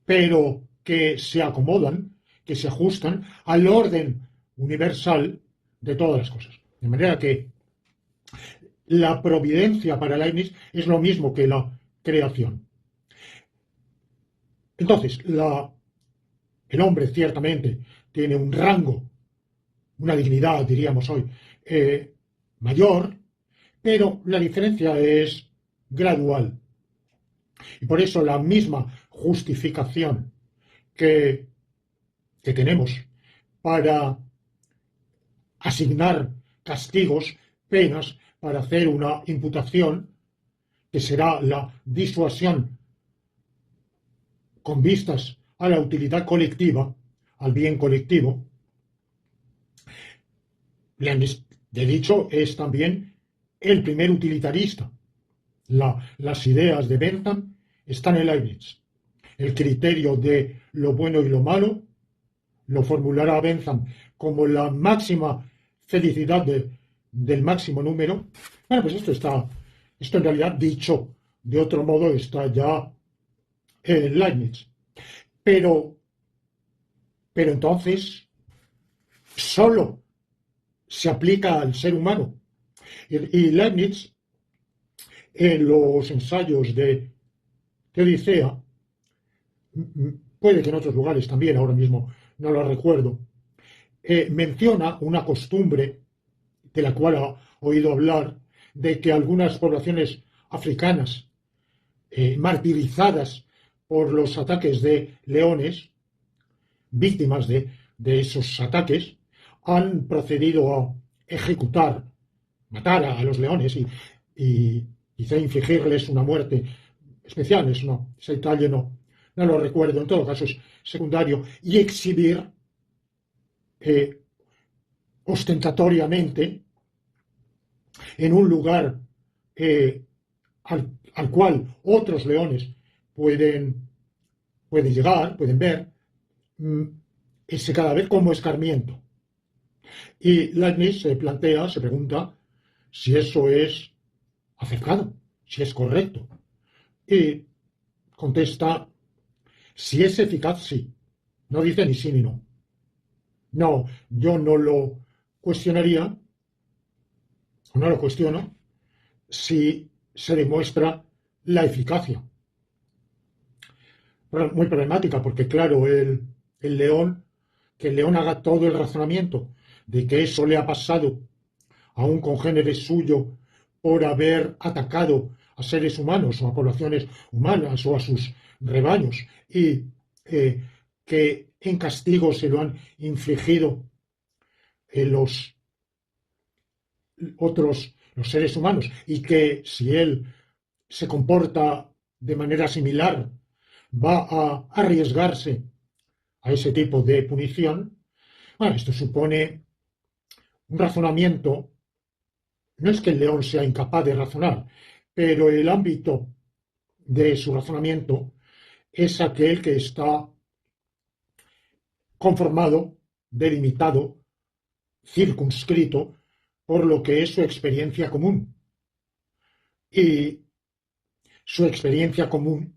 pero que se acomodan, que se ajustan al orden universal de todas las cosas. De manera que la providencia para Leibniz es lo mismo que la creación. Entonces, el hombre ciertamente tiene un rango, una dignidad, diríamos hoy, mayor, pero la diferencia es gradual. Y por eso la misma justificación que tenemos para asignar castigos, penas, para hacer una imputación, que será la disuasión con vistas a la utilidad colectiva, al bien colectivo. Leibniz, de dicho, es también el primer utilitarista. Las ideas de Bentham están en Leibniz. El criterio de lo bueno y lo malo lo formulará Bentham como la máxima felicidad del máximo número. Bueno, pues esto en realidad, dicho de otro modo, está ya en Leibniz. Pero entonces solo se aplica al ser humano. Y Leibniz, en los ensayos de Odisea, puede que en otros lugares también, ahora mismo no lo recuerdo, menciona una costumbre de la cual ha oído hablar, de que algunas poblaciones africanas, martirizadas por los ataques de leones, víctimas de esos ataques, han procedido a ejecutar, matar a los leones y quizá infligirles una muerte especial. Ese detalle no lo recuerdo, en todo caso es secundario, y exhibir ostentatoriamente en un lugar al cual otros leones pueden llegar, pueden ver, ese cada vez como escarmiento. Y Leibniz se pregunta si eso es acertado, si es correcto. Y contesta, si es eficaz, sí. No dice ni sí ni no. No, yo no lo cuestionaría, o no lo cuestiono, si se demuestra la eficacia. Muy problemática, porque claro, que el león haga todo el razonamiento de que eso le ha pasado a un congénere suyo por haber atacado a seres humanos o a poblaciones humanas o a sus rebaños, y que en castigo se lo han infligido los seres humanos, y que si él se comporta de manera similar va a arriesgarse a ese tipo de punición. Bueno, esto supone un razonamiento. No es que el león sea incapaz de razonar, pero el ámbito de su razonamiento es aquel que está conformado, delimitado, circunscrito por lo que es su experiencia común. Y su experiencia común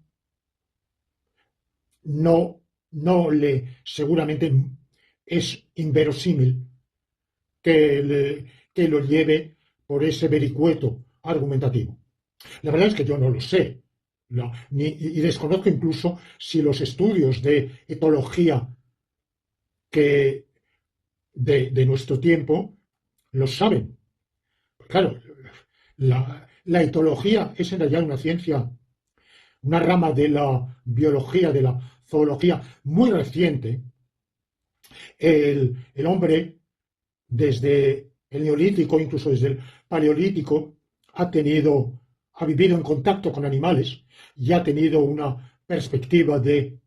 seguramente es inverosímil que lo lleve por ese vericueto argumentativo. La verdad es que yo no lo sé, y desconozco incluso si los estudios de etología de nuestro tiempo los saben. Claro, la etología es en realidad una ciencia, una rama de la biología, de la zoología muy reciente. El hombre, desde el neolítico, incluso desde el paleolítico, ha vivido en contacto con animales y ha tenido una perspectiva de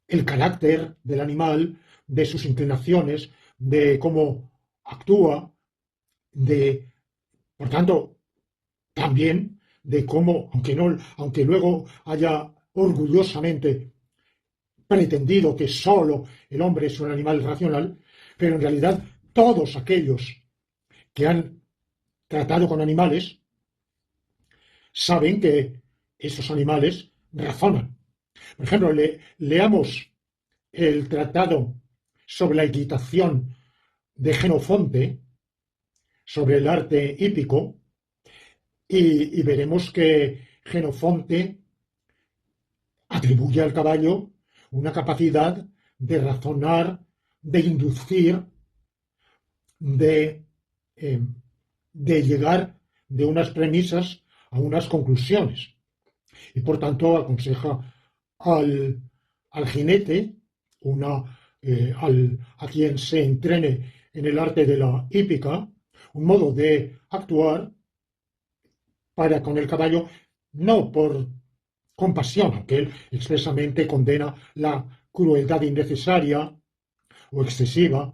el carácter del animal, de sus inclinaciones, de cómo actúa, por tanto, también de cómo, aunque luego haya orgullosamente pretendido que solo el hombre es un animal racional, pero en realidad todos aquellos que han tratado con animales saben que esos animales razonan. Por ejemplo, leamos el tratado sobre la equitación de Jenofonte, sobre el arte hípico, y veremos que Jenofonte atribuye al caballo una capacidad de razonar, de inducir, de, eh, de llegar de unas premisas a unas conclusiones. Y por tanto aconseja al jinete, a quien se entrene en el arte de la hípica, un modo de actuar para con el caballo, no por compasión, aunque él expresamente condena la crueldad innecesaria o excesiva,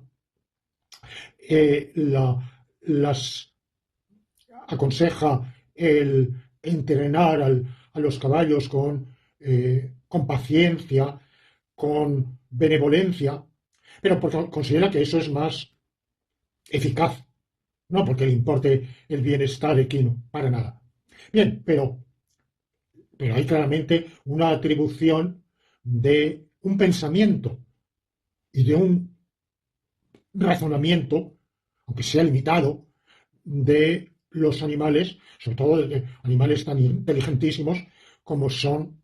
las aconseja el entrenar a los caballos con paciencia, con benevolencia, pero porque considera que eso es más eficaz, no porque le importe el bienestar equino, para nada. Bien, pero hay claramente una atribución de un pensamiento y de un razonamiento, aunque sea limitado, de los animales, sobre todo de animales tan inteligentísimos como son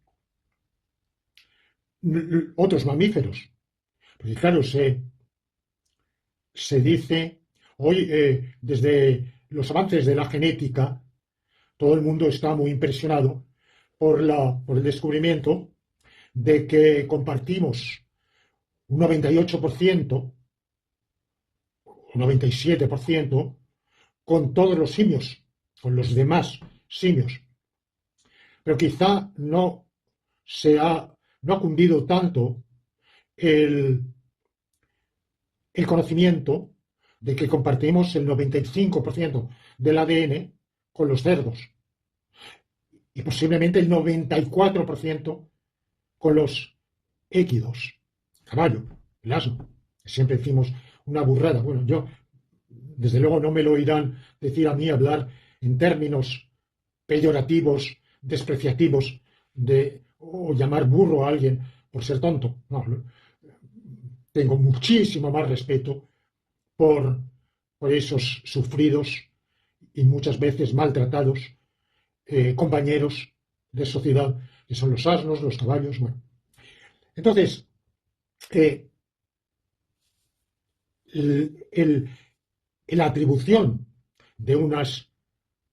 otros mamíferos. Porque claro, se dice hoy, desde los avances de la genética, todo el mundo está muy impresionado por el descubrimiento de que compartimos un 98%, un 97% con todos los simios, con los demás simios. Pero quizá no ha cundido tanto el conocimiento de que compartimos el 95% del ADN con los cerdos y posiblemente el 94% con los équidos, caballo, el asno. Siempre decimos una burrada. Bueno, yo, desde luego, no me lo oirán decir a mí hablar en términos peyorativos, despreciativos, o llamar burro a alguien por ser tonto. No, tengo muchísimo más respeto por, por esos sufridos y muchas veces maltratados compañeros de sociedad, que son los asnos, los caballos. Bueno. Entonces, la atribución de unas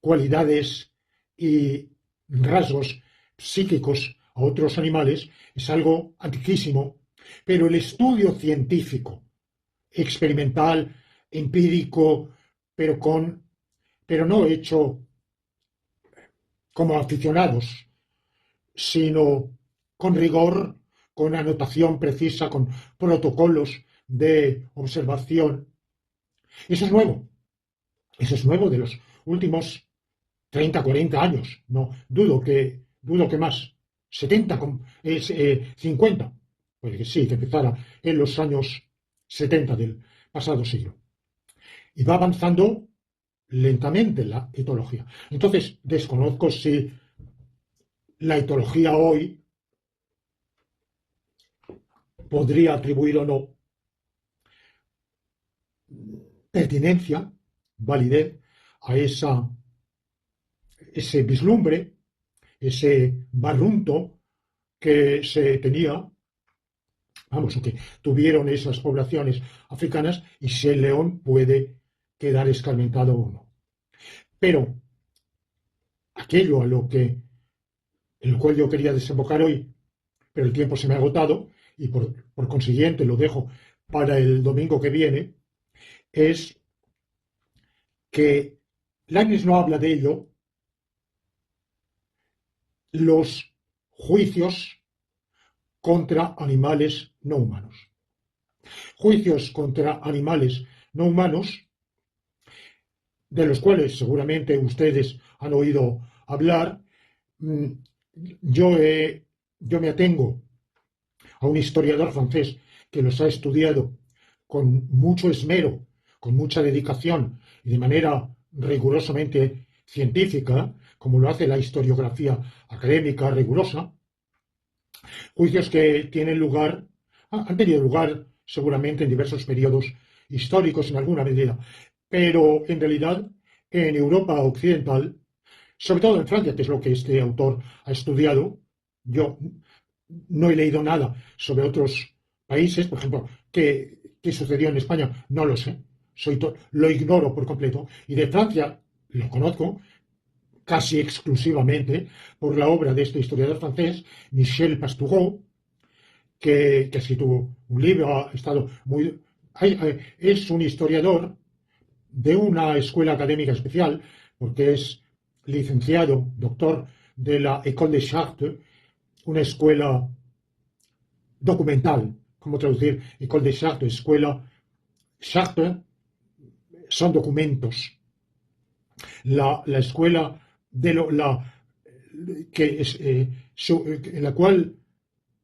cualidades y rasgos psíquicos a otros animales es algo antiquísimo, pero el estudio científico, experimental, empírico, pero no hecho como aficionados, sino con rigor, con anotación precisa, con protocolos de observación. Eso es nuevo de los últimos 30, 40 años. No, dudo que más. 70, 50. Puede que sí, que empezara en los años 70 del pasado siglo. Y va avanzando lentamente la etología. Entonces, desconozco si la etología hoy podría atribuir o no pertinencia, validez a ese vislumbre, ese barrunto que se tenía, vamos, o que tuvieron esas poblaciones africanas, y si el león puede quedar escarmentado o no. Pero aquello en lo cual yo quería desembocar hoy, pero el tiempo se me ha agotado y por consiguiente lo dejo para el domingo que viene, es que Leibniz no habla de ello, los juicios contra animales no humanos. Juicios contra animales no humanos de los cuales seguramente ustedes han oído hablar. Mm, yo me atengo a un historiador francés que los ha estudiado con mucho esmero, con mucha dedicación y de manera rigurosamente científica, como lo hace la historiografía académica rigurosa, juicios que tienen lugar, han tenido lugar seguramente en diversos periodos históricos en alguna medida, pero en realidad en Europa occidental, sobre todo en Francia, que es lo que este autor ha estudiado, yo no he leído nada sobre otros países, por ejemplo, qué sucedió en España, no lo sé, lo ignoro por completo, y de Francia lo conozco casi exclusivamente por la obra de este historiador francés, Michel Pastoureau, que ha escrito un libro, ha estado muy... es un historiador de una escuela académica especial, porque es licenciado, doctor de la École des Chartes, una escuela documental. ¿Cómo traducir? École des Chartes, escuela. Chartes son documentos. La escuela de que es, en la cual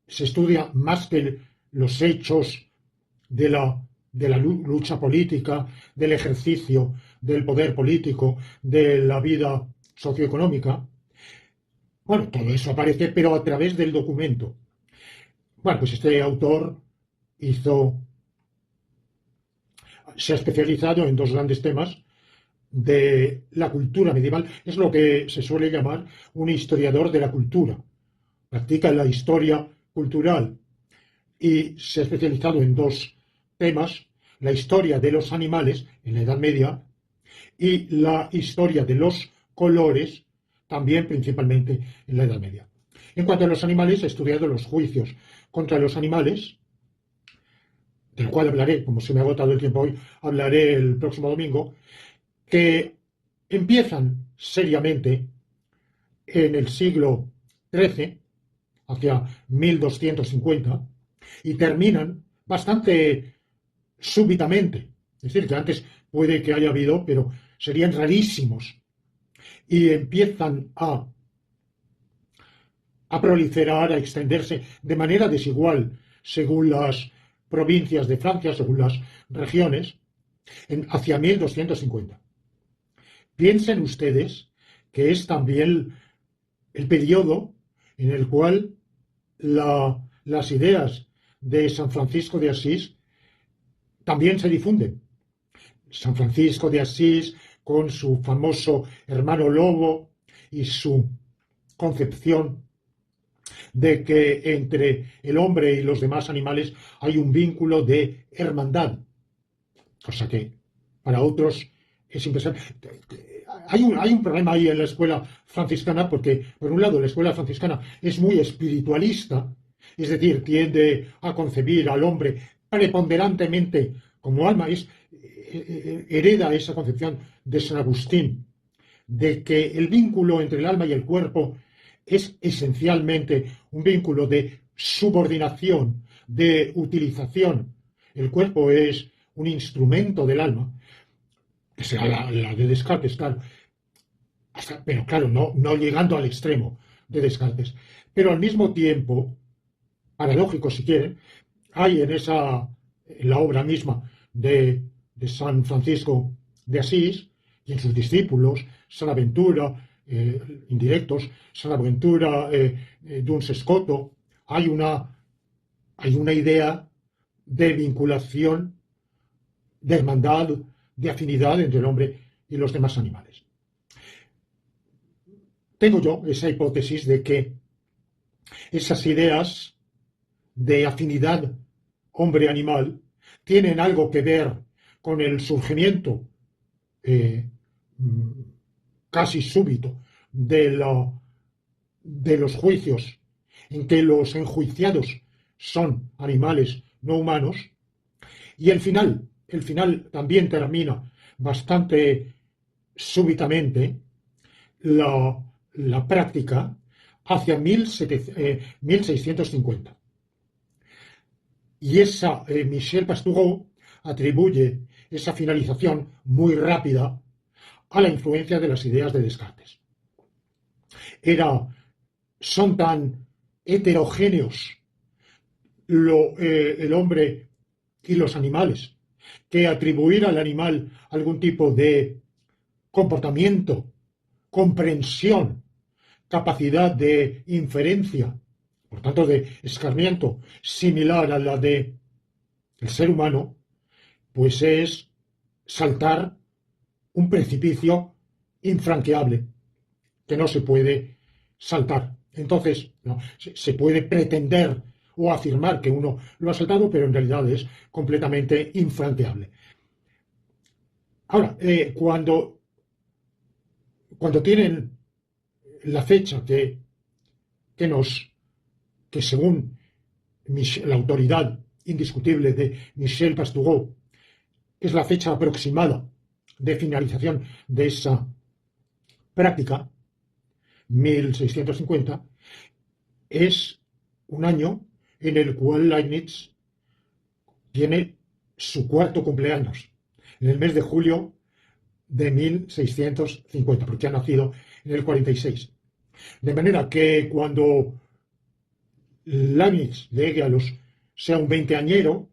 se estudia más que los hechos de la lucha política, del ejercicio del poder político, de la vida socioeconómica. Bueno, todo eso aparece, pero a través del documento. Bueno, pues este autor se ha especializado en dos grandes temas de la cultura medieval. Es lo que se suele llamar un historiador de la cultura. Practica la historia cultural y se ha especializado en dos temas: la historia de los animales en la Edad Media y la historia de los colores, también principalmente en la Edad Media. En cuanto a los animales, ha estudiado los juicios contra los animales, del cual hablaré, como se me ha agotado el tiempo hoy, hablaré el próximo domingo, que empiezan seriamente en el siglo XIII, hacia 1250, y terminan bastante súbitamente. Es decir, que antes puede que haya habido, pero serían rarísimos. Y empiezan a proliferar, a extenderse de manera desigual según las provincias de Francia, según las regiones, hacia 1250. Piensen ustedes que es también el periodo en el cual las ideas de San Francisco de Asís también se difunden. San Francisco de Asís, con su famoso hermano lobo y su concepción de que entre el hombre y los demás animales hay un vínculo de hermandad, cosa que para otros es impresionante. Hay un problema ahí en la escuela franciscana, porque por un lado la escuela franciscana es muy espiritualista, es decir, tiende a concebir al hombre preponderantemente como alma, hereda esa concepción de San Agustín, de que el vínculo entre el alma y el cuerpo es esencialmente un vínculo de subordinación, de utilización. El cuerpo es un instrumento del alma, que será la de Descartes, claro. Pero claro, no llegando al extremo de Descartes. Pero al mismo tiempo, paradójico si quieren, hay en la obra misma de San Francisco de Asís y en sus discípulos, San Aventura, indirectos, San Aventura, Duns Scoto, hay una idea de vinculación, de hermandad, de afinidad entre el hombre y los demás animales. Tengo yo esa hipótesis de que esas ideas de afinidad hombre-animal tienen algo que ver con el surgimiento casi súbito de los juicios en que los enjuiciados son animales no humanos, y el final también termina bastante súbitamente la práctica hacia 1650. Y Michel Pastoureau atribuye esa finalización muy rápida a la influencia de las ideas de Descartes. Son tan heterogéneos el hombre y los animales que atribuir al animal algún tipo de comportamiento, comprensión, capacidad de inferencia, por tanto de escarmiento, similar a la del ser humano, pues es saltar un precipicio infranqueable que no se puede saltar. Entonces, no, se puede pretender o afirmar que uno lo ha saltado, pero en realidad es completamente infranqueable. Ahora, cuando tienen la fecha que según la autoridad indiscutible de Michel Pastoureau es la fecha aproximada de finalización de esa práctica, 1650, es un año en el cual Leibniz tiene su cuarto cumpleaños, en el mes de julio de 1650, porque ha nacido en el 46. De manera que cuando Leibniz llegue sea un veinteañero,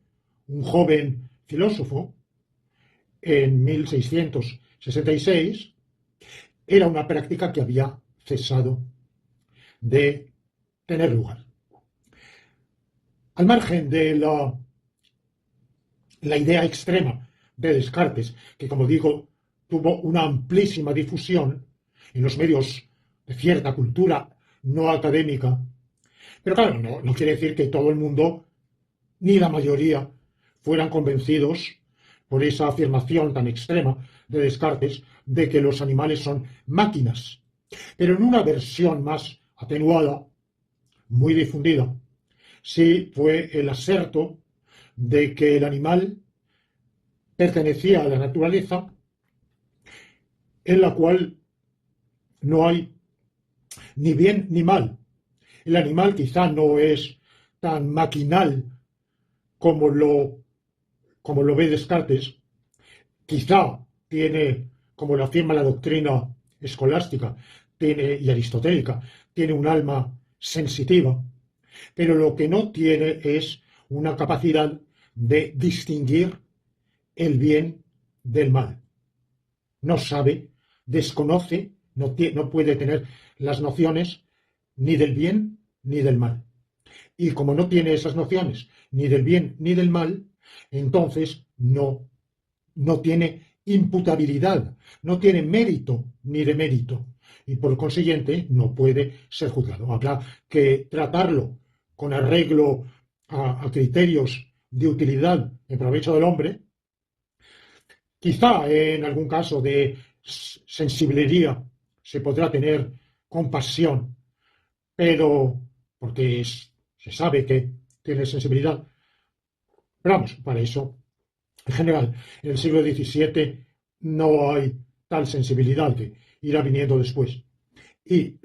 un joven filósofo, en 1666, era una práctica que había cesado de tener lugar. Al margen de la idea extrema de Descartes, que como digo, tuvo una amplísima difusión en los medios de cierta cultura no académica, pero claro, no quiere decir que todo el mundo, ni la mayoría, fueran convencidos por esa afirmación tan extrema de Descartes de que los animales son máquinas. Pero en una versión más atenuada, muy difundida, sí fue el aserto de que el animal pertenecía a la naturaleza en la cual no hay ni bien ni mal. El animal quizá no es tan maquinal como lo ve Descartes, quizá tiene, como lo afirma la doctrina escolástica y aristotélica, tiene un alma sensitiva, pero lo que no tiene es una capacidad de distinguir el bien del mal. No sabe, desconoce, no puede tener las nociones ni del bien ni del mal. Y como no tiene esas nociones ni del bien ni del mal, entonces no tiene imputabilidad, no tiene mérito ni demérito, y por consiguiente no puede ser juzgado. Habrá que tratarlo con arreglo a criterios de utilidad en provecho del hombre. Quizá en algún caso de sensibilidad se podrá tener compasión, pero porque se sabe que tiene sensibilidad. Pero vamos, para eso, en general, en el siglo XVII no hay tal sensibilidad, que irá viniendo después. Y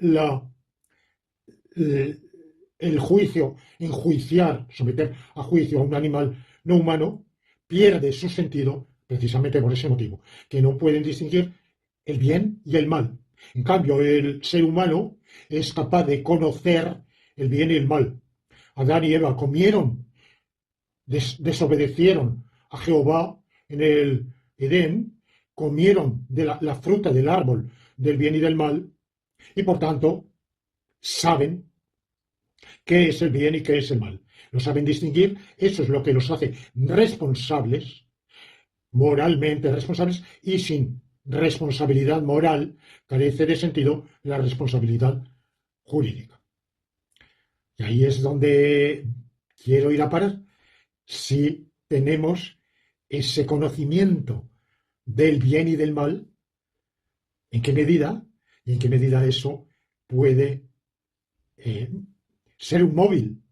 el juicio, enjuiciar, someter a juicio a un animal no humano, pierde su sentido precisamente por ese motivo, que no pueden distinguir el bien y el mal. En cambio, el ser humano es capaz de conocer el bien y el mal. Adán y Eva comieron, desobedecieron a Jehová en el Edén, comieron de la fruta del árbol del bien y del mal, y por tanto saben qué es el bien y qué es el mal. Lo saben distinguir, eso es lo que los hace responsables, moralmente responsables, y sin responsabilidad moral carece de sentido la responsabilidad jurídica. Y ahí es donde quiero ir a parar. Si tenemos ese conocimiento del bien y del mal, ¿en qué medida? ¿Y en qué medida eso puede ser un móvil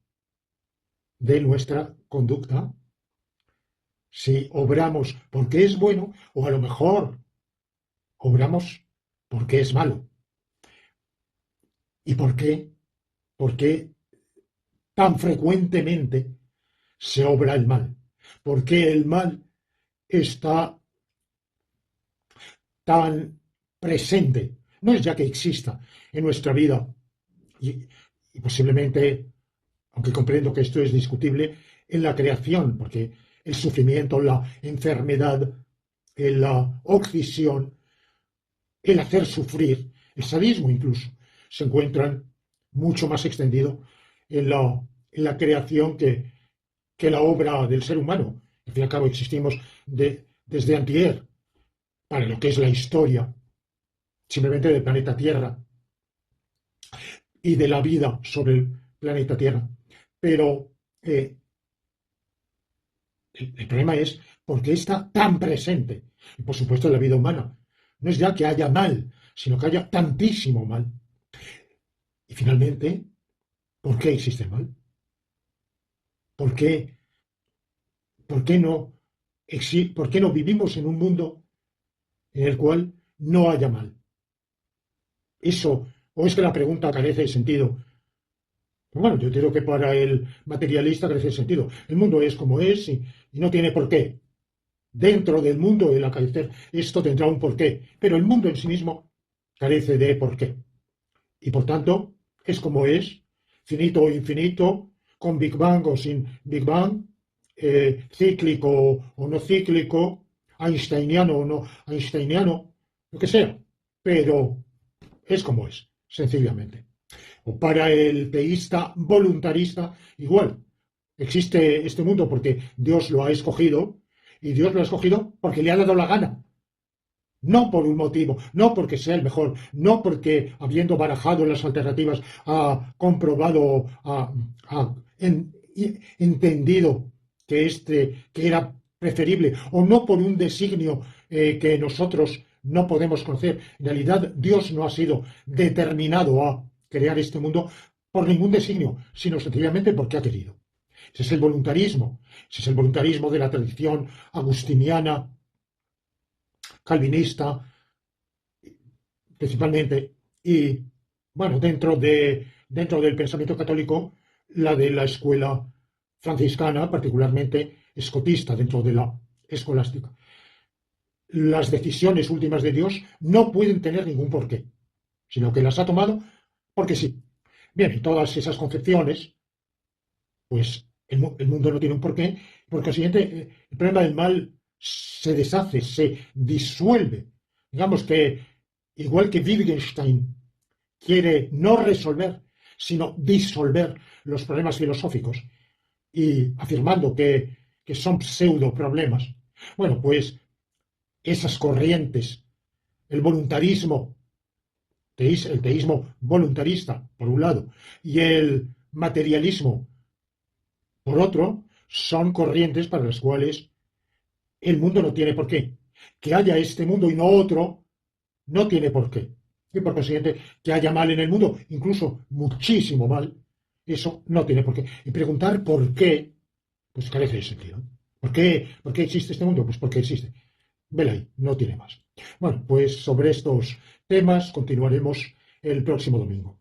de nuestra conducta? Si obramos porque es bueno, o a lo mejor obramos porque es malo. ¿Y por qué? ¿Por qué tan frecuentemente se obra el mal? ¿Por qué el mal está tan presente, no es ya que exista en nuestra vida y, y posiblemente, aunque comprendo que esto es discutible, en la creación, porque el sufrimiento, la enfermedad, la occisión, el hacer sufrir, el sadismo incluso, se encuentran mucho más extendido en la creación que la obra del ser humano. Al fin y al cabo existimos desde antier para lo que es la historia simplemente del planeta Tierra y de la vida sobre el planeta Tierra. Pero el problema es por qué está tan presente. Y por supuesto en la vida humana. No es ya que haya mal, sino que haya tantísimo mal. Y finalmente, ¿por qué existe el mal? ¿Por qué, por qué no, por qué no vivimos en un mundo en el cual no haya mal? Eso, o es que la pregunta carece de sentido. Bueno, yo digo que para el materialista carece de sentido. El mundo es como es y no tiene por qué. Dentro del mundo, el acaecer, esto tendrá un porqué, pero el mundo en sí mismo carece de porqué. Y por tanto, es como es, finito o infinito, con Big Bang o sin Big Bang, cíclico o no cíclico, einsteiniano o no einsteiniano, lo que sea. Pero es como es, sencillamente. O para el teísta voluntarista, igual. Existe este mundo porque Dios lo ha escogido y Dios lo ha escogido porque le ha dado la gana. No por un motivo, no porque sea el mejor, no porque habiendo barajado las alternativas ha comprobado, entendido que era preferible, o no por un designio que nosotros no podemos conocer. En realidad, Dios no ha sido determinado a crear este mundo por ningún designio, sino sencillamente porque ha querido. Ese es el voluntarismo. Ese es el voluntarismo de la tradición agustiniana, calvinista, principalmente. Y, bueno, dentro del pensamiento católico, la de la escuela franciscana, particularmente escotista, dentro de la escolástica. Las decisiones últimas de Dios no pueden tener ningún porqué, sino que las ha tomado porque sí. Bien, y todas esas concepciones, pues el mundo no tiene un porqué, por consiguiente, el problema del mal se deshace, se disuelve. Digamos que, igual que Wittgenstein quiere no resolver, sino disolver los problemas filosóficos, y afirmando que son pseudo problemas, bueno, pues esas corrientes, el voluntarismo, el teísmo voluntarista, por un lado, y el materialismo, por otro, son corrientes para las cuales el mundo no tiene por qué. Que haya este mundo y no otro, no tiene por qué. Y por consiguiente, que haya mal en el mundo, incluso muchísimo mal, eso no tiene por qué. Y preguntar por qué, pues carece de sentido. ¿Por qué existe este mundo? Pues porque existe. Vela ahí, no tiene más. Bueno, pues sobre estos temas continuaremos el próximo domingo.